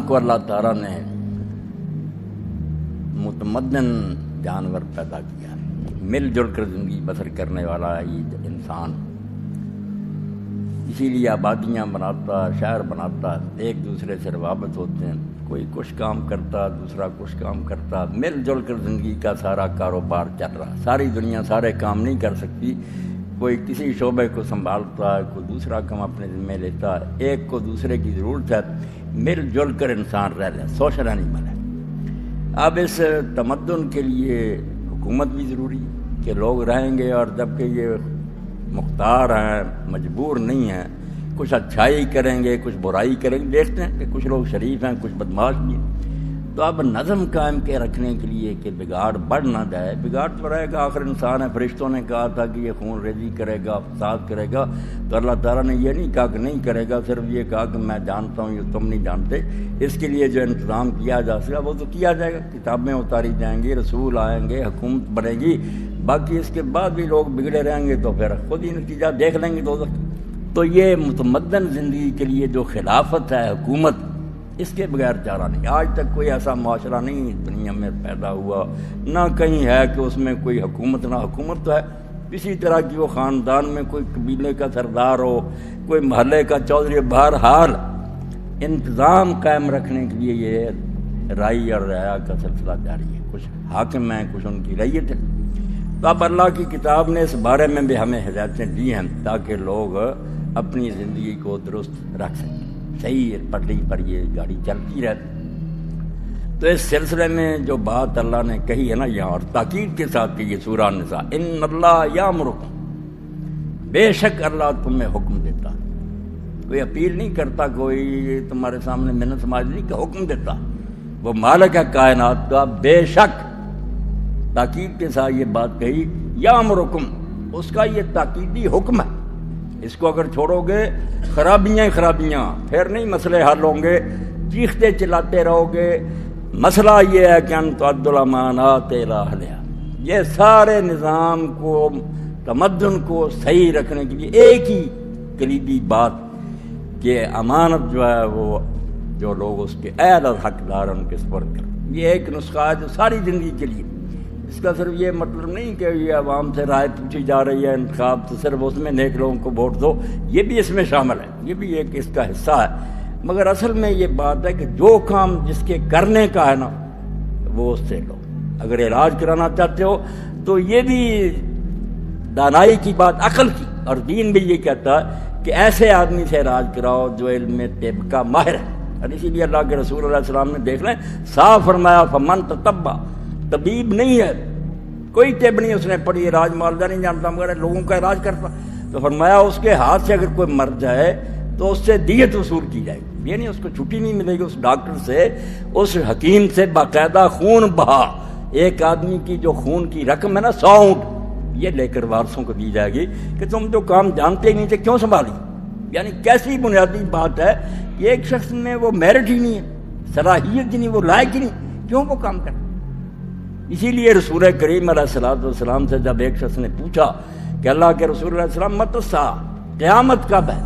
کو اللہ تعالیٰ نے متمدن جانور پیدا کیا، مل جل کر زندگی بسر کرنے والا یہ انسان، اسی لیے آبادیاں بناتا، شہر بناتا، ایک دوسرے سے روابط ہوتے ہیں، کوئی کچھ کام کرتا، دوسرا کچھ کام کرتا، مل جل کر زندگی کا سارا کاروبار چل رہا۔ ساری دنیا سارے کام نہیں کر سکتی، کوئی کسی شعبے کو سنبھالتا ہے، کوئی دوسرا کام اپنے ذمہ لیتا ہے، ایک کو دوسرے کی ضرورت ہے، مل جل کر انسان رہ لے، سوشل اینیمل ہے۔ اب اس تمدن کے لیے حکومت بھی ضروری ہے کہ لوگ رہیں گے، اور جب کہ یہ مختار ہیں، مجبور نہیں ہیں، کچھ اچھائی کریں گے، کچھ برائی کریں گے، دیکھتے ہیں کہ کچھ لوگ شریف ہیں، کچھ بدماش بھی ہیں۔ تو اب نظم قائم کے رکھنے کے لیے کہ بگاڑ بڑھ نہ جائے، بگاڑ تو رہے گا، آخر انسان ہے، فرشتوں نے کہا تھا کہ یہ خون ریزی کرے گا، فساد کرے گا، تو اللہ تعالیٰ نے یہ نہیں کہا کہ نہیں کرے گا، صرف یہ کہا کہ میں جانتا ہوں یہ تم نہیں جانتے، اس کے لیے جو انتظام کیا جا سکا وہ تو کیا جائے گا، کتابیں اتاری جائیں گی، رسول آئیں گے، حکومت بنے گی، باقی اس کے بعد بھی لوگ بگڑے رہیں گے تو پھر خود ہی نتیجہ دیکھ لیں گے دوزخ۔ تو یہ متمدن زندگی کے لیے جو خلافت ہے، حکومت، اس کے بغیر چارہ نہیں۔ آج تک کوئی ایسا معاشرہ نہیں دنیا میں پیدا ہوا، نہ کہیں ہے کہ اس میں کوئی حکومت نہ حکومت تو ہے، کسی طرح کی وہ خاندان میں کوئی قبیلے کا سردار ہو، کوئی محلے کا چودھری، بہرحال انتظام قائم رکھنے کے لیے یہ رائی اور رعایا کا سلسلہ جاری ہے، کچھ حاکم ہیں، کچھ ان کی رعیت ہے۔ تو اب اللہ کی کتاب نے اس بارے میں بھی ہمیں ہدایتیں دی ہیں تاکہ لوگ اپنی زندگی کو درست رکھ سکیں، صحیح پٹری پر یہ گاڑی چلتی رہتی۔ تو اس سلسلے میں جو بات اللہ نے کہی ہے نا یہاں، اور تاکید کے ساتھ کہ یہ سورہ النساء، ان اللہ یامرکم، بے شک اللہ تمہیں حکم دیتا، کوئی اپیل نہیں کرتا، کوئی تمہارے سامنے منت سماج نہیں کہ حکم دیتا، وہ مالک ہے کائنات کا، بے شک تاکید کے ساتھ یہ بات کہی، یامرکم، اس کا یہ تاکیدی حکم ہے، اس کو اگر چھوڑو گے خرابیاں خرابیاں، پھر نہیں مسئلے حل ہوں گے، چیختے چلاتے رہو گے۔ مسئلہ یہ ہے کہ ان تعد الامانات الی اہلہا، یہ سارے نظام کو، تمدن کو صحیح رکھنے کے لیے ایک ہی کلیدی بات کہ امانت جو ہے وہ جو لوگ اس کے اہل اور حقدار ان کے سپرد کریں، یہ ایک نسخہ ہے جو ساری زندگی کے لیے۔ اس کا صرف یہ مطلب نہیں کہ یہ عوام سے رائے پوچھی جا رہی ہے، انتخاب تو صرف اس میں نیک لوگوں کو ووٹ دو، یہ بھی اس میں شامل ہے، یہ بھی ایک اس کا حصہ ہے، مگر اصل میں یہ بات ہے کہ جو کام جس کے کرنے کا ہے نا وہ اس سے لو۔ اگر علاج کرانا چاہتے ہو تو یہ بھی دانائی کی بات، عقل کی، اور دین بھی یہ کہتا ہے کہ ایسے آدمی سے علاج کراؤ جو علم طب کا ماہر ہے، اور اسی لیے اللہ کے رسول علیہ السلام نے دیکھ لیں صاف فرمایا فمن تطبع، طبیب نہیں ہے، کوئی طب نہیں اس نے پڑھی، علاج معالجہ نہیں جانتا مگر لوگوں کا علاج کرتا، تو فرمایا اس کے ہاتھ سے اگر کوئی مر جائے تو اس سے دیت وصول کی جائے گی، یہ نہیں اس کو چھٹی نہیں ملے گی، اس ڈاکٹر سے، اس حکیم سے باقاعدہ خون بہا، ایک آدمی کی جو خون کی رقم ہے نا 100 اونٹ، یہ لے کر وارثوں کو دی جائے گی کہ تم جو کام جانتے ہی نہیں تھے کیوں سنبھالی۔ یعنی کیسی بنیادی بات ہے کہ ایک شخص میں وہ میرٹ ہی نہیں ہے، صلاحیت ہی نہیں، وہ لائق ہی نہیں، کیوں وہ کام کرتا۔ اسی لیے رسول کریم علیہ السلام سے جب ایک شخص نے پوچھا کہ اللہ کے رسول علیہ السلام مت الساعہ، قیامت کب ہے،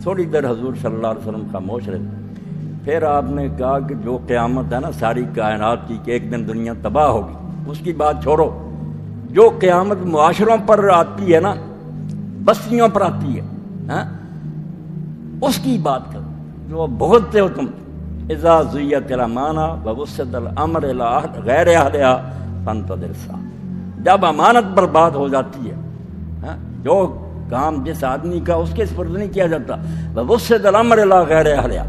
تھوڑی دیر حضور صلی اللہ علیہ وسلم خاموش رہے، پھر آپ نے کہا کہ جو قیامت ہے نا ساری کائنات کی کہ ایک دن دنیا تباہ ہوگی، اس کی بات چھوڑو، جو قیامت معاشروں پر آتی ہے نا، بستیوں پر آتی ہے، اس کی بات کرو، جو بہت ہو تم، اذا زیت الامانہ ووسد الامر الی غیر اہلہا فانتظر الساعہ، جب امانت برباد ہو جاتی ہے، جو کام جس آدمی کا اس کے سپرد نہیں کیا جاتا، ووسد الامر الی غیر اہلہا،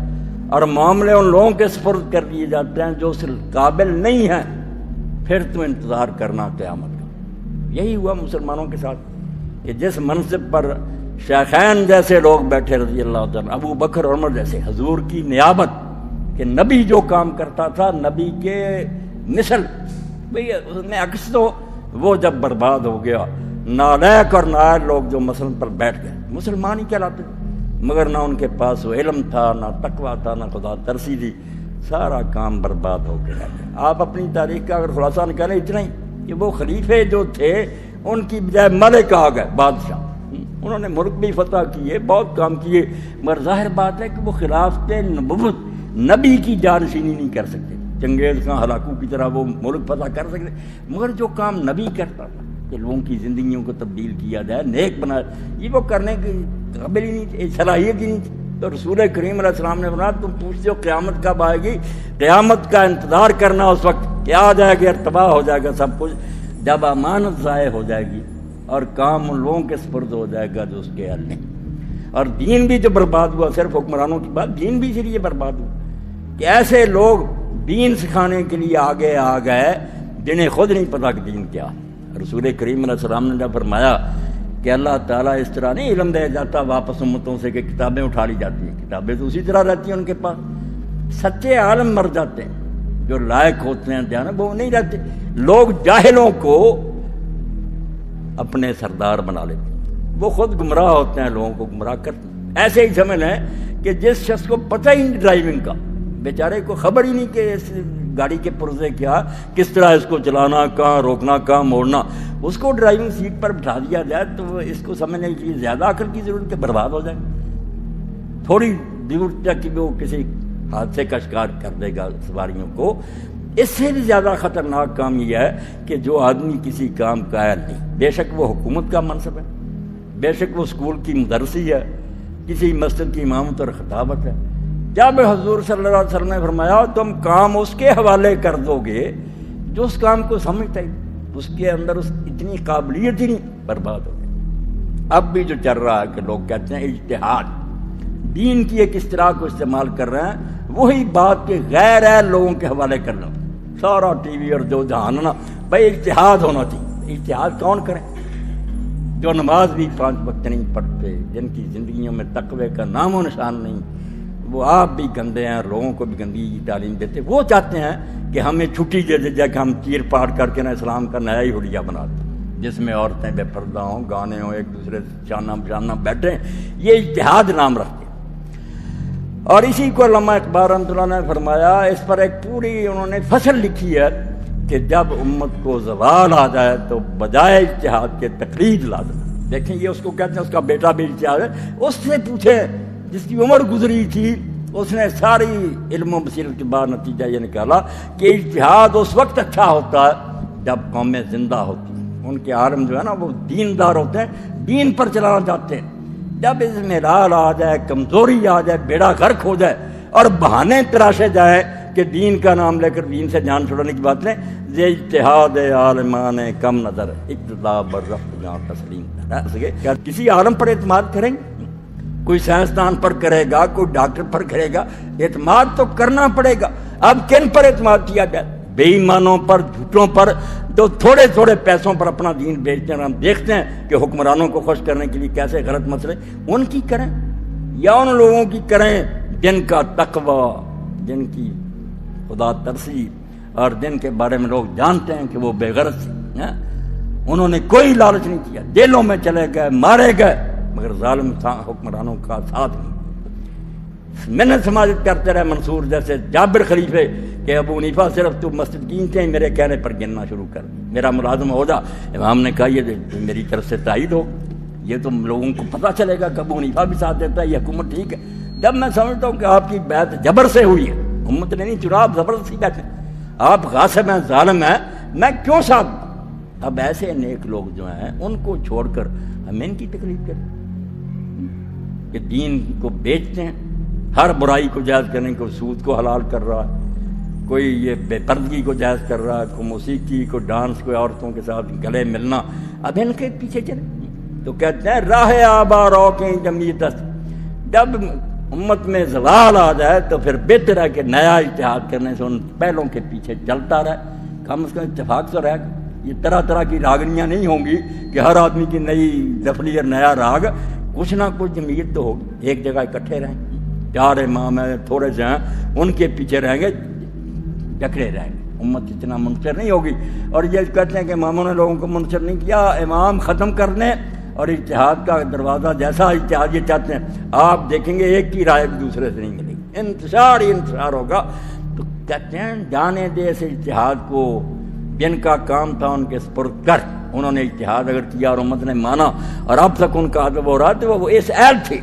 اور معاملے ان لوگوں کے سپرد کر دیے جاتے ہیں جو اس قابل نہیں ہیں، پھر تو انتظار کرنا قیامت کا۔ یہی ہوا مسلمانوں کے ساتھ کہ جس منصب پر شیخین جیسے لوگ بیٹھے رضی اللہ تعالیٰ، ابو بکر عمر جیسے، حضور کی نیابت، کہ نبی جو کام کرتا تھا نبی کے مثل، بھئی اس میں عکس تو وہ جب برباد ہو گیا، نالائق اور نائل لوگ جو مثل پر بیٹھ گئے، مسلمان ہی کہلاتے، مگر نہ ان کے پاس وہ علم تھا، نہ تقویٰ تھا، نہ خدا ترسی تھی، سارا کام برباد ہو کے رہ گیا۔ آپ اپنی تاریخ کا اگر خلاصہ نکالیں اتنا ہی کہ وہ خلیفے جو تھے ان کی بجائے ملک آ گئے، بادشاہ، انہوں نے ملک بھی فتح کیے، بہت کام کیے، مگر ظاہر بات ہے کہ وہ خلافت نبوت نبی کی جانشینی نہیں کر سکتے. چنگیز خان ہلاکو کی طرح وہ ملک فتح کر سکتے، مگر جو کام نبی کرتا تھا کہ لوگوں کی زندگیوں کو تبدیل کیا جائے، نیک بنا، یہ وہ کرنے کی قابل ہی نہیں تھی، صلاحیت ہی نہیں تھی. تو رسول کریم علیہ السلام نے فرمایا تم پوچھتے ہو قیامت کب آئے گی، قیامت کا انتظار کرنا اس وقت کہ آ جائے گی اور تباہ ہو جائے گا سب کچھ، جب امانت ضائع ہو جائے گی اور کام ان لوگوں کے سپرد ہو جائے گا جو اس کے اہل نہیں. اور دین بھی جو برباد ہوا صرف حکمرانوں کی بات، دین بھی اسی لیے برباد ہوا کہ ایسے لوگ دین سکھانے کے لیے آگے آ گئے جنہیں خود نہیں پتا کہ دین کیا ہے. رسول کریم علیہ السلام نے جب فرمایا کہ اللہ تعالیٰ اس طرح نہیں علم دے جاتا واپس امتوں سے کہ کتابیں اٹھا لی جاتی ہیں، کتابیں تو اسی طرح رہتی ہیں ان کے پاس. سچے عالم مر جاتے ہیں جو لائق ہوتے ہیں جانا، وہ نہیں رہتے. لوگ جاہلوں کو اپنے سردار بنا لیتے ہیں، وہ خود گمراہ ہوتے ہیں، لوگوں کو گمراہ کرتے ہیں. ایسے ہی سمجھ لیں کہ جس شخص کو پتہ ہی نہیں ڈرائیونگ کا، بیچارے کو خبر ہی نہیں کہ اس گاڑی کے پرزے کیا، کس طرح اس کو چلانا، کہاں روکنا، کہاں موڑنا، اس کو ڈرائیونگ سیٹ پر بٹھا دیا جائے تو اس کو سمجھنے کے لیے زیادہ عقل کی ضرورت ہے، برباد ہو جائے. تھوڑی دور تک کہ وہ کسی حادثے کا شکار کر دے گا سواریوں کو. اس سے بھی زیادہ خطرناک کام یہ ہے کہ جو آدمی کسی کام کا اہل نہیں، بے شک وہ حکومت کا منصب ہے، بے شک وہ اسکول کی مدرسی ہے، کسی مسجد کی امامت اور خطابت ہے. جب حضور صلی اللہ علیہ وسلم نے فرمایا تم کام اس کے حوالے کر دو گے جو اس کام کو سمجھتا ہی، اس کے اندر اتنی قابلیت ہی نہیں، برباد ہو گئی. اب بھی جو چل رہا ہے کہ لوگ کہتے ہیں اجتہاد، دین کی ایک اصطلاح کو استعمال کر رہے ہیں، وہی بات کہ غیر ہے لوگوں کے حوالے کرنا، سارا ٹی وی اور جو جہاننا بھائی اجتہاد ہونا چاہیے. اجتہاد کون کرے؟ جو نماز بھی 5 وقت نہیں پڑھتے، جن کی زندگیوں میں تقوی کا نام و نشان نہیں، وہ آپ بھی گندے ہیں، لوگوں کو بھی گندی تعلیم دیتے. وہ چاہتے ہیں کہ ہمیں چھٹی دے دے جائے کہ ہم چیر پاڑ کر کے نا اسلام کا نیا ہی حلیہ بنا دیں، جس میں عورتیں بے پردہ ہوں، گانے ہوں، ایک دوسرے سے شانہ بشانہ بیٹھیں. یہ اجتہاد نام رکھتے ہیں. اور اسی کو علامہ اقبال رحمۃ اللہ نے فرمایا، اس پر ایک پوری انہوں نے فصل لکھی ہے کہ جب امت کو زوال آ جائے تو بجائے اجتہاد کے تقلید لازم. دیکھیں یہ اس کو کہتے ہیں، اس کا بیٹا بھی اجتہاد ہے. اس سے پوچھیں جس کی عمر گزری تھی، اس نے ساری علم و بصیرت کے بعد نتیجہ یہ نکالا کہ اجتہاد اس وقت اچھا ہوتا ہے جب قومیں زندہ ہوتی ہیں، ان کے عالم جو ہے نا وہ دیندار ہوتے ہیں، دین پر چلانا چاہتے ہیں. جب اس میں لال آ جائے، کمزوری آ جائے، بیڑا غرق ہو جائے اور بہانے تراشے جائیں کہ دین کا نام لے کر دین سے جان چھڑانے کی بات نہیں، یہ اجتہاد عالمان کم نظر ابتدا بررفت جان تسلیم. کیا کسی عالم پر اعتماد کریں گے؟ کوئی سائنسدان پر کرے گا، کوئی ڈاکٹر پر کرے گا، اعتماد تو کرنا پڑے گا. اب کن پر اعتماد کیا جائے؟ بے ایمانوں پر، جھوٹوں پر، جو تھوڑے تھوڑے پیسوں پر اپنا دین بیچتے ہیں. ہم دیکھتے ہیں کہ حکمرانوں کو خوش کرنے کے لیے کیسے غلط مسئلے ان کی کریں یا ان لوگوں کی کریں جن کا تقوی، جن کی خدا ترسی اور جن کے بارے میں لوگ جانتے ہیں کہ وہ بے غرض ہیں. انہوں نے کوئی لالچ نہیں کیا، جیلوں میں چلے گئے، مارے گئے، مگر ظالم حکمرانوں کا ساتھ نہیں. محنت سماجت کرتے رہے منصور جیسے جابر خلیفے کہ ابو حنیفہ صرف تو مسجد گنتے ہیں، میرے کہنے پر گننا شروع کر، میرا ملازم ہو جا. امام نے کہا یہ میری طرف سے تائید ہو، یہ تو لوگوں کو پتہ چلے گا کہ ابو حنیفہ بھی ساتھ دیتا ہے، یہ حکومت ٹھیک ہے. جب میں سمجھتا ہوں کہ آپ کی بیعت جبر سے ہوئی ہے، امت نے نہیں چنا، آپ زبردستی بیٹھے، آپ غاصب ہیں، ظالم ہیں، میں کیوں ساتھ. اب ایسے نیک لوگ جو ہیں ان کو چھوڑ کر ہمیں ان کی تکلیف کریں کہ دین کو بیچتے ہیں، ہر برائی کو جائز کرنے کو، سود کو حلال کر رہا ہے، کوئی یہ بے پردگی کو جائز کر رہا ہے، کوئی موسیقی، کوئی ڈانس، کوئی عورتوں کے ساتھ گلے ملنا. اب ان کے پیچھے چلے تو کہتے ہیں راہ آبا روکیں جمعیت. جب امت میں زوال آ جائے تو پھر بہتر ہے کہ نیا اجتہاد کرنے سے ان پہلوں کے پیچھے چلتا رہے، کم از کم اتفاق سے رہے. یہ طرح طرح کی راگنیاں نہیں ہوں گی کہ ہر آدمی کی نئی دفلی اور نیا راگ، کچھ نہ کچھ جمعیت تو ہوگی، ایک جگہ اکٹھے رہیں. 4 امام ہیں، تھوڑے سے ہیں، ان کے پیچھے رہیں گے، جکڑے رہیں گے، امت اتنا منتشر نہیں ہوگی. اور یہ کہتے ہیں کہ اماموں نے لوگوں کو منتشر نہیں کیا، امام ختم کرنے اور اجتہاد کا دروازہ جیسا اجتہاد یہ چاہتے ہیں، آپ دیکھیں گے ایک کی رائے دوسرے سے نہیں ملے گی، انتشار ہی انتشار ہوگا. تو کہتے ہیں جانے دے اس اجتہاد کو، جن کا کام تھا ان کے سپرد کر. انہوں نے اجتہاد اگر کیا اور امت نے مانا اور اب تک ان کا ادب ہو رہا تو وہ اس اہل تھے،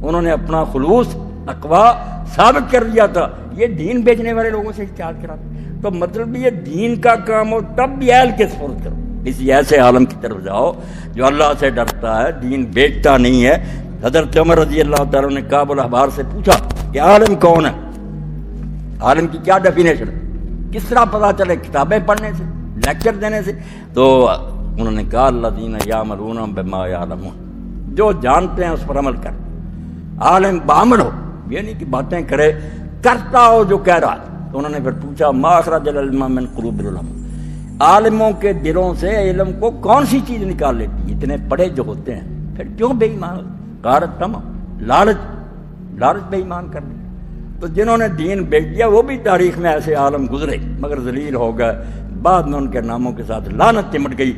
انہوں نے اپنا خلوص اقوا ثابت کر دیا تھا، یہ دین بیچنے والے لوگوں سے احتیاط کراتے۔ تو مطلب یہ دین کا کام ہو تب بھی اہل کے سپرد کرو، کسی ایسے عالم کی طرف جاؤ جو اللہ سے ڈرتا ہے، دین بیچتا نہیں ہے۔ حضرت عمر رضی اللہ تعالیٰ نے کعب الاحبار سے پوچھا کہ عالم کون ہے، عالم کی کیا ڈیفینیشن ہے، کس طرح پتہ چلے؟ کتابیں پڑھنے سے، لیکچر دینے سے؟ تو انہوں نے کہا الذین یعملون بما یعلمون، جو جانتے ہیں اس پر عمل کر۔ عالم بعمل ہو، یہ نہیں کہ باتیں کرے، کرتا ہو جو کہہ رہا ہے۔ تو انہوں نے پھر پوچھا ما اخرج العلم من قلوب العلماء، عالموں کے دلوں سے علم کو کون سی چیز نکال لیتی؟ اتنے پڑھے جو ہوتے ہیں پھر کیوں بے ایمان؟ غارت تما، لالچ بے ایمان کر دیا۔ تو جنہوں نے دین بیچ دیا وہ بھی تاریخ میں ایسے عالم گزرے مگر ذلیل ہو گئے، بعد میں ان کے ناموں کے ساتھ لعنت چمٹ گئی۔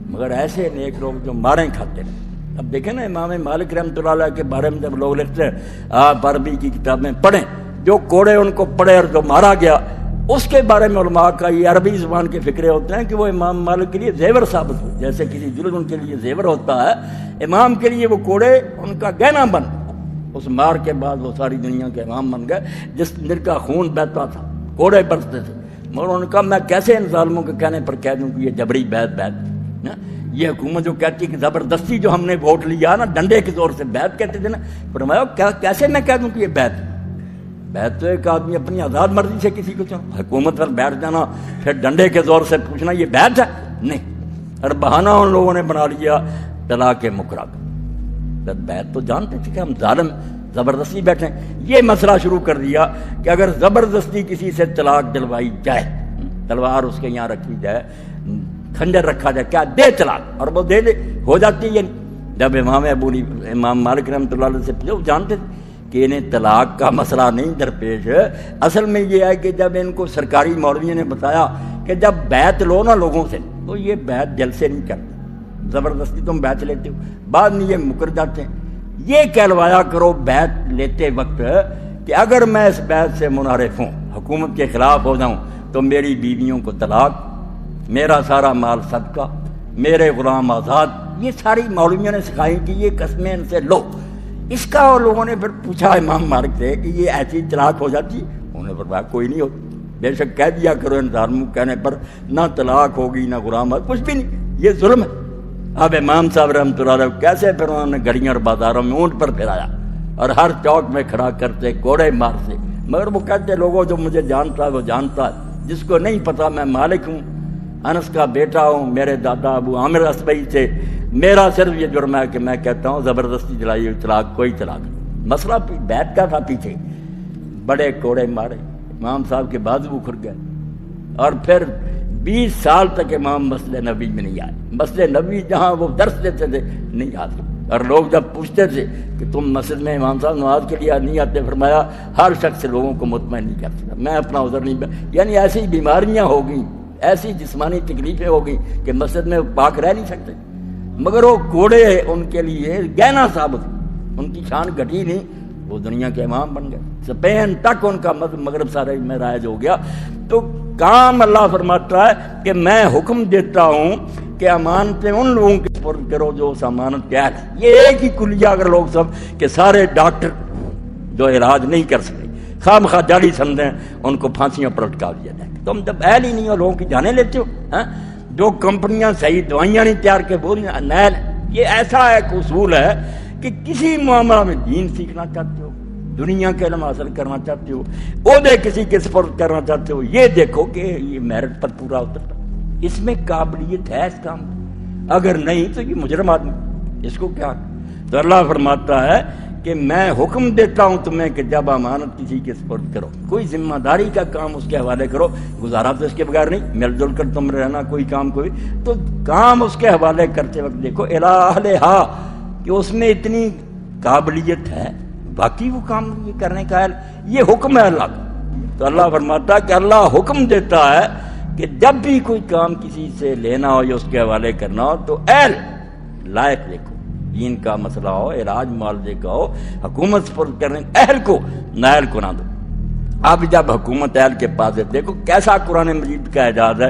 مگر ایسے نیک لوگ جو ماریں کھاتے رہے۔ اب دیکھیں نا امام مالک رحمۃ اللہ علیہ کے بارے میں جب لوگ لکھتے ہیں آپ عربی کی کتابیں پڑھیں، جو کوڑے ان کو پڑھے اور جو مارا گیا، اس کے بارے میں علماء کا یہ عربی زبان کے فکرے ہوتے ہیں کہ وہ امام مالک کے لیے زیور ثابت ہو، جیسے کسی جلد ان کے لیے زیور ہوتا ہے، امام کے لیے وہ کوڑے ان کا گہنا بن۔ اس مار کے بعد وہ ساری دنیا کے امام بن گئے، جن کا خون بہتا تھا، کوڑے برستے تھے۔ مگر انہوں نے کہا میں کیسے ان ظالموں کے کہنے پر کہہ دوں کہ یہ جبری بیعت، یہ حکومت جو کہتی ہے کہ زبردستی جو ہم نے ووٹ لیا نا، ڈنڈے کے زور سے بیعت کہتے تھے نا، فرمایا کیسے میں کہہ دوں کہ یہ بیعت تو ایک آدمی اپنی آزاد مرضی سے کسی کو چاہو، حکومت پر بیٹھ جانا پھر ڈنڈے کے زور سے پوچھنا یہ بیعت ہے؟ نہیں۔ اور بہانہ ان لوگوں نے بنا لیا طلاق مکرہ کا۔ بیعت تو جانتے تھے کہ ہم ظالم زبردستی بیٹھیں۔ یہ مسئلہ شروع کر دیا کہ اگر زبردستی کسی سے طلاق دلوائی جائے، تلوار اس کے یہاں رکھی جائے، خنجر رکھا جائے، کیا دے طلاق، اور وہ دے ہو جاتی ہے۔ جب امام مالک رحمۃ اللہ علیہ سے پوچھا، وہ جانتے تھے کہ انہیں طلاق کا مسئلہ نہیں درپیش ہے۔ اصل میں یہ ہے کہ جب ان کو سرکاری مولویوں نے بتایا کہ جب بیعت لو نا لوگوں سے تو یہ بیعت دل سے نہیں کرتے، زبردستی تم بیعت لیتے ہو، بعد میں یہ مکر جاتے ہیں۔ یہ کہلوایا کرو بیعت لیتے وقت کہ اگر میں اس بیعت سے منحرف ہوں، حکومت کے خلاف ہو جاؤں، تو میری بیویوں کو طلاق، میرا سارا مال صدقہ، میرے غلام آزاد۔ یہ ساری مولویوں نے سکھائی کہ یہ قسمیں ان سے لو۔ اس کا اور لوگوں نے پھر پوچھا امام مالک سے کہ یہ ایسی طلاق ہو جاتی؟ انہوں نے فرمایا کوئی نہیں ہوتی، بے شک کہہ دیا کرو ان ظالموں کہنے پر نہ طلاق ہوگی نہ غلامت، کچھ بھی نہیں، یہ ظلم ہے۔ اب امام صاحب رحمۃ اللہ علیہ کیسے پھر انہوں نے گلیاں اور بازاروں میں اونٹ پر پھرایا اور ہر چوک میں کھڑا کرتے، کوڑے مارتے، مگر وہ کہتے لوگوں جو مجھے جانتا ہے وہ جانتا ہے، جس کو نہیں پتا میں مالک ہوں، انس کا بیٹا ہوں، میرے دادا ابو عامر اسبئی تھے، میرا صرف یہ جرم ہے کہ میں کہتا ہوں زبردستی دلائی ہوئی طلاق کوئی طلاق نہیں۔ مسئلہ بیعت کا تھا، پیچھے بڑے کوڑے مارے، امام صاحب کے بازو اکھڑ گئے، اور پھر 20 سال تک امام مسجد نبی میں نہیں آئے۔ مسجد نبی جہاں وہ درس دیتے تھے نہیں آتے، اور لوگ جب پوچھتے تھے کہ تم مسجد میں امام صاحب نماز کے لیے نہیں آتے، فرمایا ہر شخص لوگوں کو مطمئن نہیں کر سکتا، میں اپنا عذر نہیں، یعنی ایسی بیماریاں ہو گئیں، ایسی جسمانی تکلیفیں ہو گئیں کہ مسجد میں پاک رہ نہیں سکتے۔ مگر وہ کوڑے ان کے لیے گہنا ثابت، ان کی شان گھٹی نہیں، وہ دنیا کے امام بن گئے، اسپین تک ان کا مغرب سارے میں رائج ہو گیا۔ تو کام اللہ فرماتا ہے کہ میں حکم دیتا ہوں کہ امانتیں ان لوگوں کے سپرد کرو جو اس امانت کے اہل ہیں۔ یہ ایک ہی کلیہ اگر لوگ سب کہ سارے ڈاکٹر جو علاج نہیں کر سکتے، خام خواہ جاڑی سمجھیں، ان کو پھانسیوں پر لٹکا دیا جائے۔ تم جب اہل ہی نہیں ہو، لوگوں کی جانیں لیتے ہو، جو کمپنیاں صحیح دوائیاں نہیں تیار کے وہ نیل۔ یہ ایسا ایک اصول ہے کہ کسی معاملہ میں دین سیکھنا چاہتے ہو، دنیا کے علم حاصل کرنا چاہتے ہو، عہدے کسی کے سپرد کرنا چاہتے ہو، یہ دیکھو کہ یہ میرٹ پر پورا اترتا، اس میں قابلیت ہے اس کام کی، اگر نہیں تو یہ مجرم آدمی، اس کو کیا۔ تو اللہ فرماتا ہے کہ میں حکم دیتا ہوں تمہیں کہ جب امانت کسی کے سپرد کرو، کوئی ذمہ داری کا کام اس کے حوالے کرو، گزارا تو اس کے بغیر نہیں، مل جل کر تم رہنا، کوئی کام کوئی تو کام اس کے حوالے کرتے وقت دیکھو الی اہلھا کہ اس میں اتنی قابلیت ہے، باقی وہ کام یہ کرنے کا ہے، یہ حکم ہے اللہ کا۔ تو اللہ فرماتا ہے کہ اللہ حکم دیتا ہے کہ جب بھی کوئی کام کسی سے لینا ہو یا اس کے حوالے کرنا ہو تو اہل لائق دیکھو، دین کا مسئلہ ہو، علاج معالجے کا ہو، حکومت سپرد کرنے اہل کو، نائل کو نہ دو۔ اب جب حکومت اہل کے پاس ہے، دیکھو کیسا قرآن مجید کا اعجاز ہے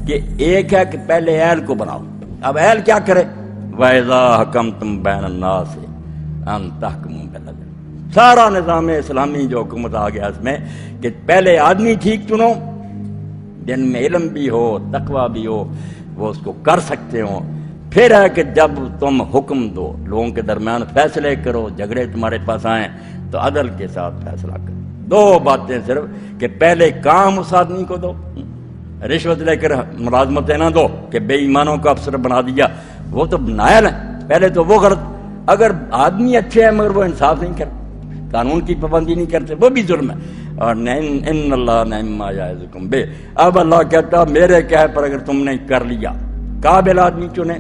کہ ایک ہے کہ پہلے اہل کو بناؤ، اب اہل کیا کرے، وَإِذَا حَكَمْتُمْ بَيْنَ النَّاسِ أَن تَحْكُمُوا بِالْعَدْلِ، سارا نظام اسلامی جو حکومت آ گیا اس میں کہ پہلے آدمی ٹھیک چنو جن میں علم بھی ہو تقوی بھی ہو وہ اس کو کر سکتے ہوں، پھر ہے کہ جب تم حکم دو لوگوں کے درمیان فیصلے کرو، جھگڑے تمہارے پاس آئیں تو عدل کے ساتھ فیصلہ کرو۔ دو باتیں صرف کہ پہلے کام اس آدمی کو دو، رشوت لے کر ملازمتیں نہ دو کہ بے ایمانوں کا افسر بنا دیا، وہ تو نائل ہیں، پہلے تو وہ غلط۔ اگر آدمی اچھے ہیں مگر وہ انصاف نہیں کرتے، قانون کی پابندی نہیں کرتے، وہ بھی ظلم ہے۔ اور ان اللہ نعم ما یعظکم بہ، اب اللہ کہتا میرے کہے پر اگر تم نے کر لیا، قابل آدمی چنے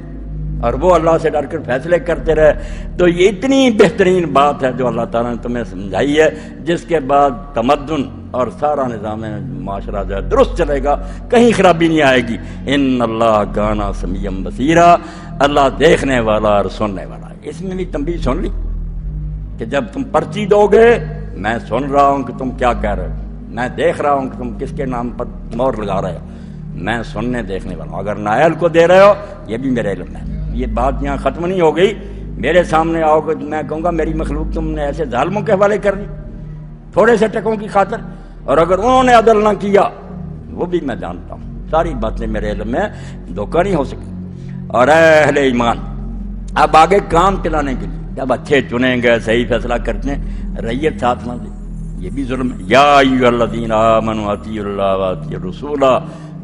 اور وہ اللہ سے ڈر کر فیصلے کرتے رہے، تو یہ اتنی بہترین بات ہے جو اللہ تعالیٰ نے تمہیں سمجھائی ہے، جس کے بعد تمدن اور سارا نظام معاشرہ جو ہے درست چلے گا، کہیں خرابی نہیں آئے گی۔ ان اللہ کان سمیعا بصیرا، اللہ دیکھنے والا اور سننے والا ہے۔ اس میں بھی تنبیہ سن لی کہ جب تم پرچی دو گے میں سن رہا ہوں کہ تم کیا کہہ رہے ہو، میں دیکھ رہا ہوں کہ تم کس کے نام پر مور لگا رہے ہو، میں سننے دیکھنے والا ہوں۔ اگر نائل کو دے رہے ہو یہ بھی میرے علم ہے۔ یہ بات یہاں ختم نہیں ہو گئی، میرے سامنے آؤ گے تو میں کہوں گا میری مخلوق تم نے ایسے ظالموں کے حوالے کر دی تھوڑے سے ٹکوں کی خاطر، اور اگر انہوں نے عدل نہ کیا وہ بھی میں جانتا ہوں، ساری باتیں میرے علم میں، دھوکہ نہیں ہو سکتی۔ اور اے اہل ایمان، اب آگے کام چلانے کے لیے جب اچھے چنیں گے صحیح فیصلہ کرتے ہیں، ریت ساتھ نہ دے، یہ بھی ظلم ہے۔ یا ایھا الذین آمنوا اطیعوا اللہ واطیعوا الرسول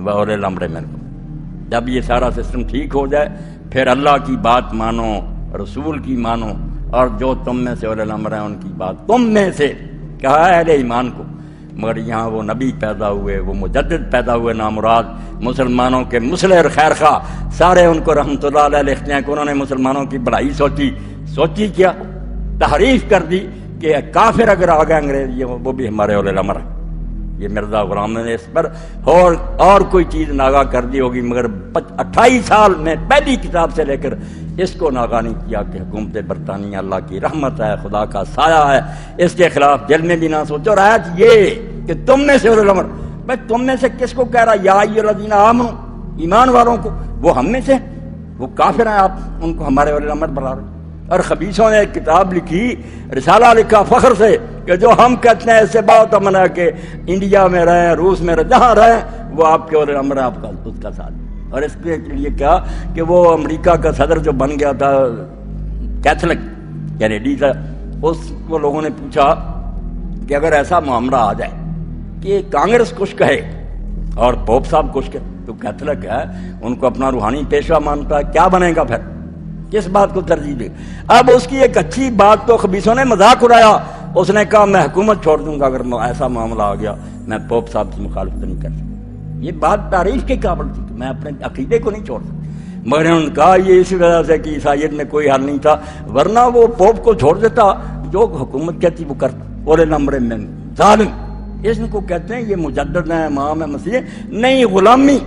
واولی الامر منکم۔ جب یہ سارا سسٹم ٹھیک ہو جائے پھر اللہ کی بات مانو، رسول کی مانو، اور جو تم میں سے اولی الامر ہیں ان کی بات تم میں سے، کہا ہے اہل ایمان کو، مگر یہاں وہ نبی پیدا ہوئے، وہ مجدد پیدا ہوئے نامراد، مسلمانوں کے مصلح اور خیر خواہ، سارے ان کو رحمۃ اللہ علیہ لکھتے ہیں کہ انہوں نے مسلمانوں کی بڑائی سوچی کیا، تحریف کر دی کہ کافر اگر آ گئے انگریز وہ بھی ہمارے اولی الامر ہیں۔ یہ مرزا غلام نے اس پر اور کوئی چیز ناغہ کر دی ہوگی، مگر 28 سال میں پہلی کتاب سے لے کر اس کو ناغہ نہیں کیا کہ حکومت برطانیہ اللہ کی رحمت ہے، خدا کا سایہ ہے، اس کے خلاف دل میں بھی نہ سوچو۔ اور آیت یہ کہ تم میں سے اولی الامر، بھائی تم میں سے کس کو کہہ رہا؟ یا ایھا الذین آمنوا، ایمان والوں کو، وہ ہم میں سے، وہ کافر ہیں، آپ ان کو ہمارے اولی الامر بنا رہے ہیں۔ اور خبیثوں نے ایک کتاب لکھی، رسالہ لکھا فخر سے کہ جو ہم کہتے ہیں اس سے بہت امن ہے کہ انڈیا میں رہیں، روس میں رہیں، جہاں رہیں وہ آپ کے اولی الامر ہیں، آپ کا اس کا ساتھ۔ اور اس کے لیے کیا کہ وہ امریکہ کا صدر جو بن گیا تھا کیتھولک کینیڈی تھا، اس کو لوگوں نے پوچھا کہ اگر ایسا معاملہ آ جائے کہ کانگریس کچھ کہے اور پوپ صاحب کچھ کہے، تو کیتھولک ہے ان کو اپنا روحانی پیشوا مانتا ہے، کیا بنے گا پھر، کس بات کو ترجیح دے؟ اب اس کی ایک اچھی بات تو خبیثوں نے مذاق اڑایا، اس نے کہا میں حکومت چھوڑ دوں گا اگر ایسا معاملہ آ گیا، میں پوپ صاحب سے مخالفت نہیں کر سکتا۔ یہ بات تعریف کے قابل تھی کہ میں اپنے عقیدے کو نہیں چھوڑ سکتا، مگر انہوں نے کہا یہ اسی وجہ سے کہ عیسائیت میں کوئی حل نہیں تھا، ورنہ وہ پوپ کو چھوڑ دیتا، جو حکومت کہتی وہ کرتا۔ اولی الامر من ظالم، اس کو کہتے ہیں یہ مجدد ہے، امام ہے، مسیح نہیں، غلامی،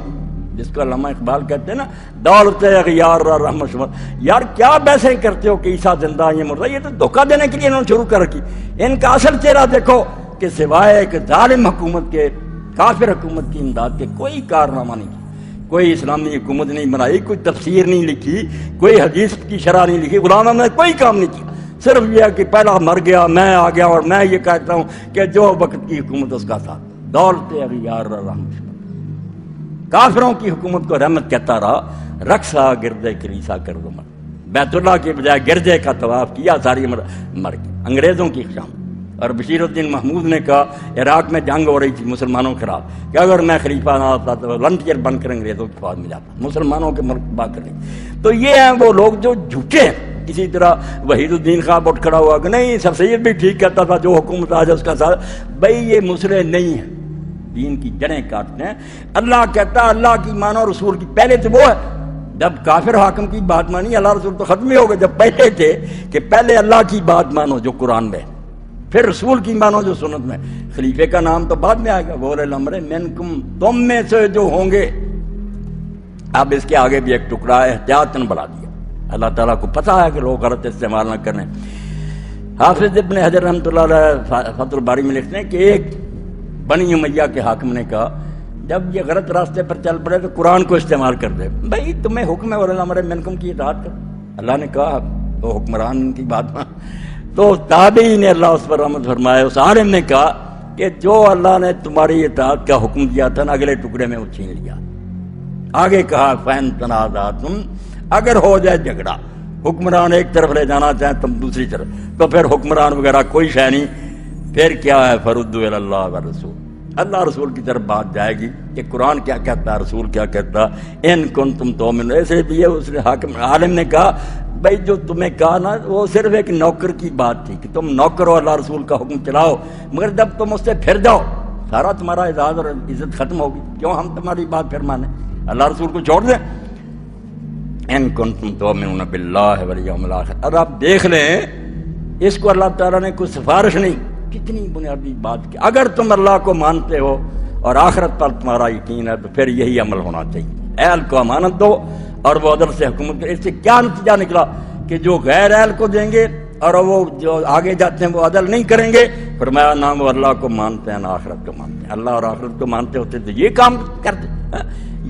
جس کو علامہ اقبال کہتے ہیں نا دولت اغیار رحمت شمار۔ یار کیا بحثیں کرتے ہو کہ عیسیٰ زندہ یہ مردہ، یہ تو دھوکہ دینے کے لیے انہوں نے شروع کر رکھی۔ ان کا اصل چہرہ دیکھو کہ سوائے ایک ظالم حکومت کے، کافر حکومت کی امداد کے کوئی کارنامہ نہیں کیا، کوئی اسلامی حکومت نہیں بنائی، کوئی تفسیر نہیں لکھی، کوئی حدیث کی شرح نہیں لکھی، غلام احمد نے کوئی کام نہیں کیا، صرف یہ کہ پہلا مر گیا میں آ گیا، اور میں یہ کہتا ہوں کہ جو وقت کی حکومت اس کا ساتھ دولت اغیار رحمت شمار۔ کافروں کی حکومت کو رحمت کہتا رہا، رقصہ گردے کلیسا کر دو مر، بیت اللہ کے بجائے گرجے کا طواف کیا، ساری عمر مر گئی انگریزوں کی خشام۔ اور بشیر الدین محمود نے کہا عراق میں جنگ ہو رہی تھی مسلمانوں کے خلاف کہ اگر میں خلیفہ نہ ہوتا تو ولنٹیئر بن کر انگریزوں کی فوج میں جاتا، مسلمانوں کے ملک بات کرنے۔ تو یہ ہیں وہ لوگ جو جھوٹے ہیں۔ اسی طرح وحید الدین خان اٹھ کھڑا ہوا کہ نہیں سر سید بھی ٹھیک کہتا تھا، جو حکومت آ جائے اس کا ساتھ۔ بھائی یہ مصلح نہیں ہے، دین کی جڑیں کاٹتے ہیں۔ اللہ کہتا اللہ کی مانو، رسول کی، پہلے تو وہ ہے جب کافر حاکم کی بات مانی، اللہ رسول تو ختم ہی ہو گئے، جب پہلے تھے کہ پہلے اللہ کی بات مانو جو قرآن میں، پھر رسول کی مانو جو سنت میں، خلیفے کا نام تو بعد میں آئے گا، وہ الامر منکم، تم میں سے جو ہوں گے۔ اب اس کے آگے بھی ایک ٹکڑا احتیاطاً بڑھا دیا، اللہ تعالیٰ کو پتہ ہے کہ لوگ غلط استعمال نہ کریں۔ حافظ ابن حجر رحمۃ اللہ علیہ فتح الباری میں لکھتے ہیں کہ ایک بنی امیہ کے حاکم نے کہا جب یہ غلط راستے پر چل پڑے تو قرآن کو استعمال کر دے، بھائی تمہیں حکم ہے وَلَا الْأَمْرِ مِنْكُمْ کی اطاعت کرو۔ اللہ نے کہا وہ حکمران کی بات مان، تو تابعی نے اللہ اس پر رحمت فرمایا، اس عالم نے کہا کہ جو اللہ نے تمہاری اطاعت کا حکم دیا تھا نا، اگلے ٹکڑے میں وہ چھین لیا۔ آگے کہا فین تنازعتم، اگر ہو جائے جھگڑا، حکمران ایک طرف لے جانا چاہیں تم دوسری طرف، تو پھر حکمران وغیرہ کوئی شے نہیں، پھر کیا ہے فردوا الی اللہ والرسول، اللہ رسول کی طرف بات جائے گی کہ قرآن کیا کہتا ہے، رسول کیا کہتا ہے، ان کنتم تؤمنون۔ ایسے بھی اس حاکم عالم نے کہا بھائی جو تمہیں کہا نا وہ صرف ایک نوکر کی بات تھی کہ تم نوکر ہو، اللہ رسول کا حکم چلاؤ، مگر جب تم اس سے پھر جاؤ سارا تمہارا اعزاز اور عزت ختم ہوگی، کیوں ہم تمہاری بات پھر مانیں، اللہ رسول کو چھوڑ دیں۔ ان کنتم تؤمنون باللہ والیوم الآخر۔ اب آپ دیکھ لیں اس کو اللہ تعالیٰ نے کوئی سفارش نہیں، کتنی بنیادی بات کی، اگر تم اللہ کو مانتے ہو اور آخرت پر تمہارا یقین ہے تو پھر یہی عمل ہونا چاہیے، اہل کو امانت دو اور وہ عدل سے حکومت کرے۔ اس سے کیا نتیجہ نکلا کہ جو غیر اہل کو دیں گے اور وہ جو آگے جاتے ہیں وہ عدل نہیں کریں گے، فرمایا نہ وہ اللہ کو مانتے ہیں نہ آخرت کو مانتے ہیں، اللہ اور آخرت کو مانتے ہوتے تو یہ کام کرتے۔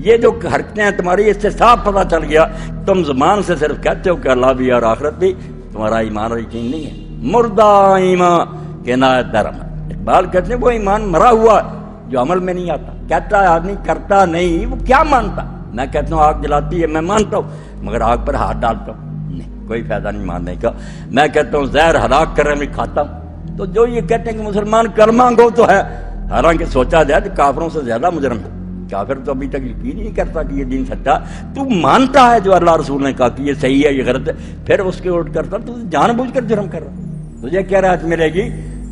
یہ جو حرکتیں ہیں تمہاری، اس سے صاف پتہ چل گیا تم زبان سے صرف کہتے ہو کہ اللہ بھی اور آخرت بھی، تمہارا ایمان اور یقین نہیں ہے، مردہ ایمان کے نایت درم۔ اقبال کہتے ہیں وہ ایمان مرا ہوا جو عمل میں نہیں آتا، کہتا ہے آدمی کرتا نہیں، وہ کیا مانتا؟ میں کہتا ہوں آگ جلاتی ہے، میں مانتا ہوں، مگر آگ پر ہاتھ ڈالتا ہوں نہیں، کوئی فائدہ نہیں ماننے کا۔ میں کہتا ہوں زہر ہلاک کر رہے میں کھاتا ہوں۔ تو جو یہ کہتے ہیں کہ مسلمان کلمہ گو تو ہے، حالانکہ سوچا جائے تو کافروں سے زیادہ مجرم ہے۔ کافر تو ابھی تک یقین نہیں کرتا کہ یہ دین سچا، تو مانتا ہے جو اللہ رسول نے کہا کہ یہ صحیح ہے یہ غلط ہے، پھر اس کے الٹ کرتا تو جان بوجھ کر جرم کر رہا۔ تجھے کیا راحت ملے گی؟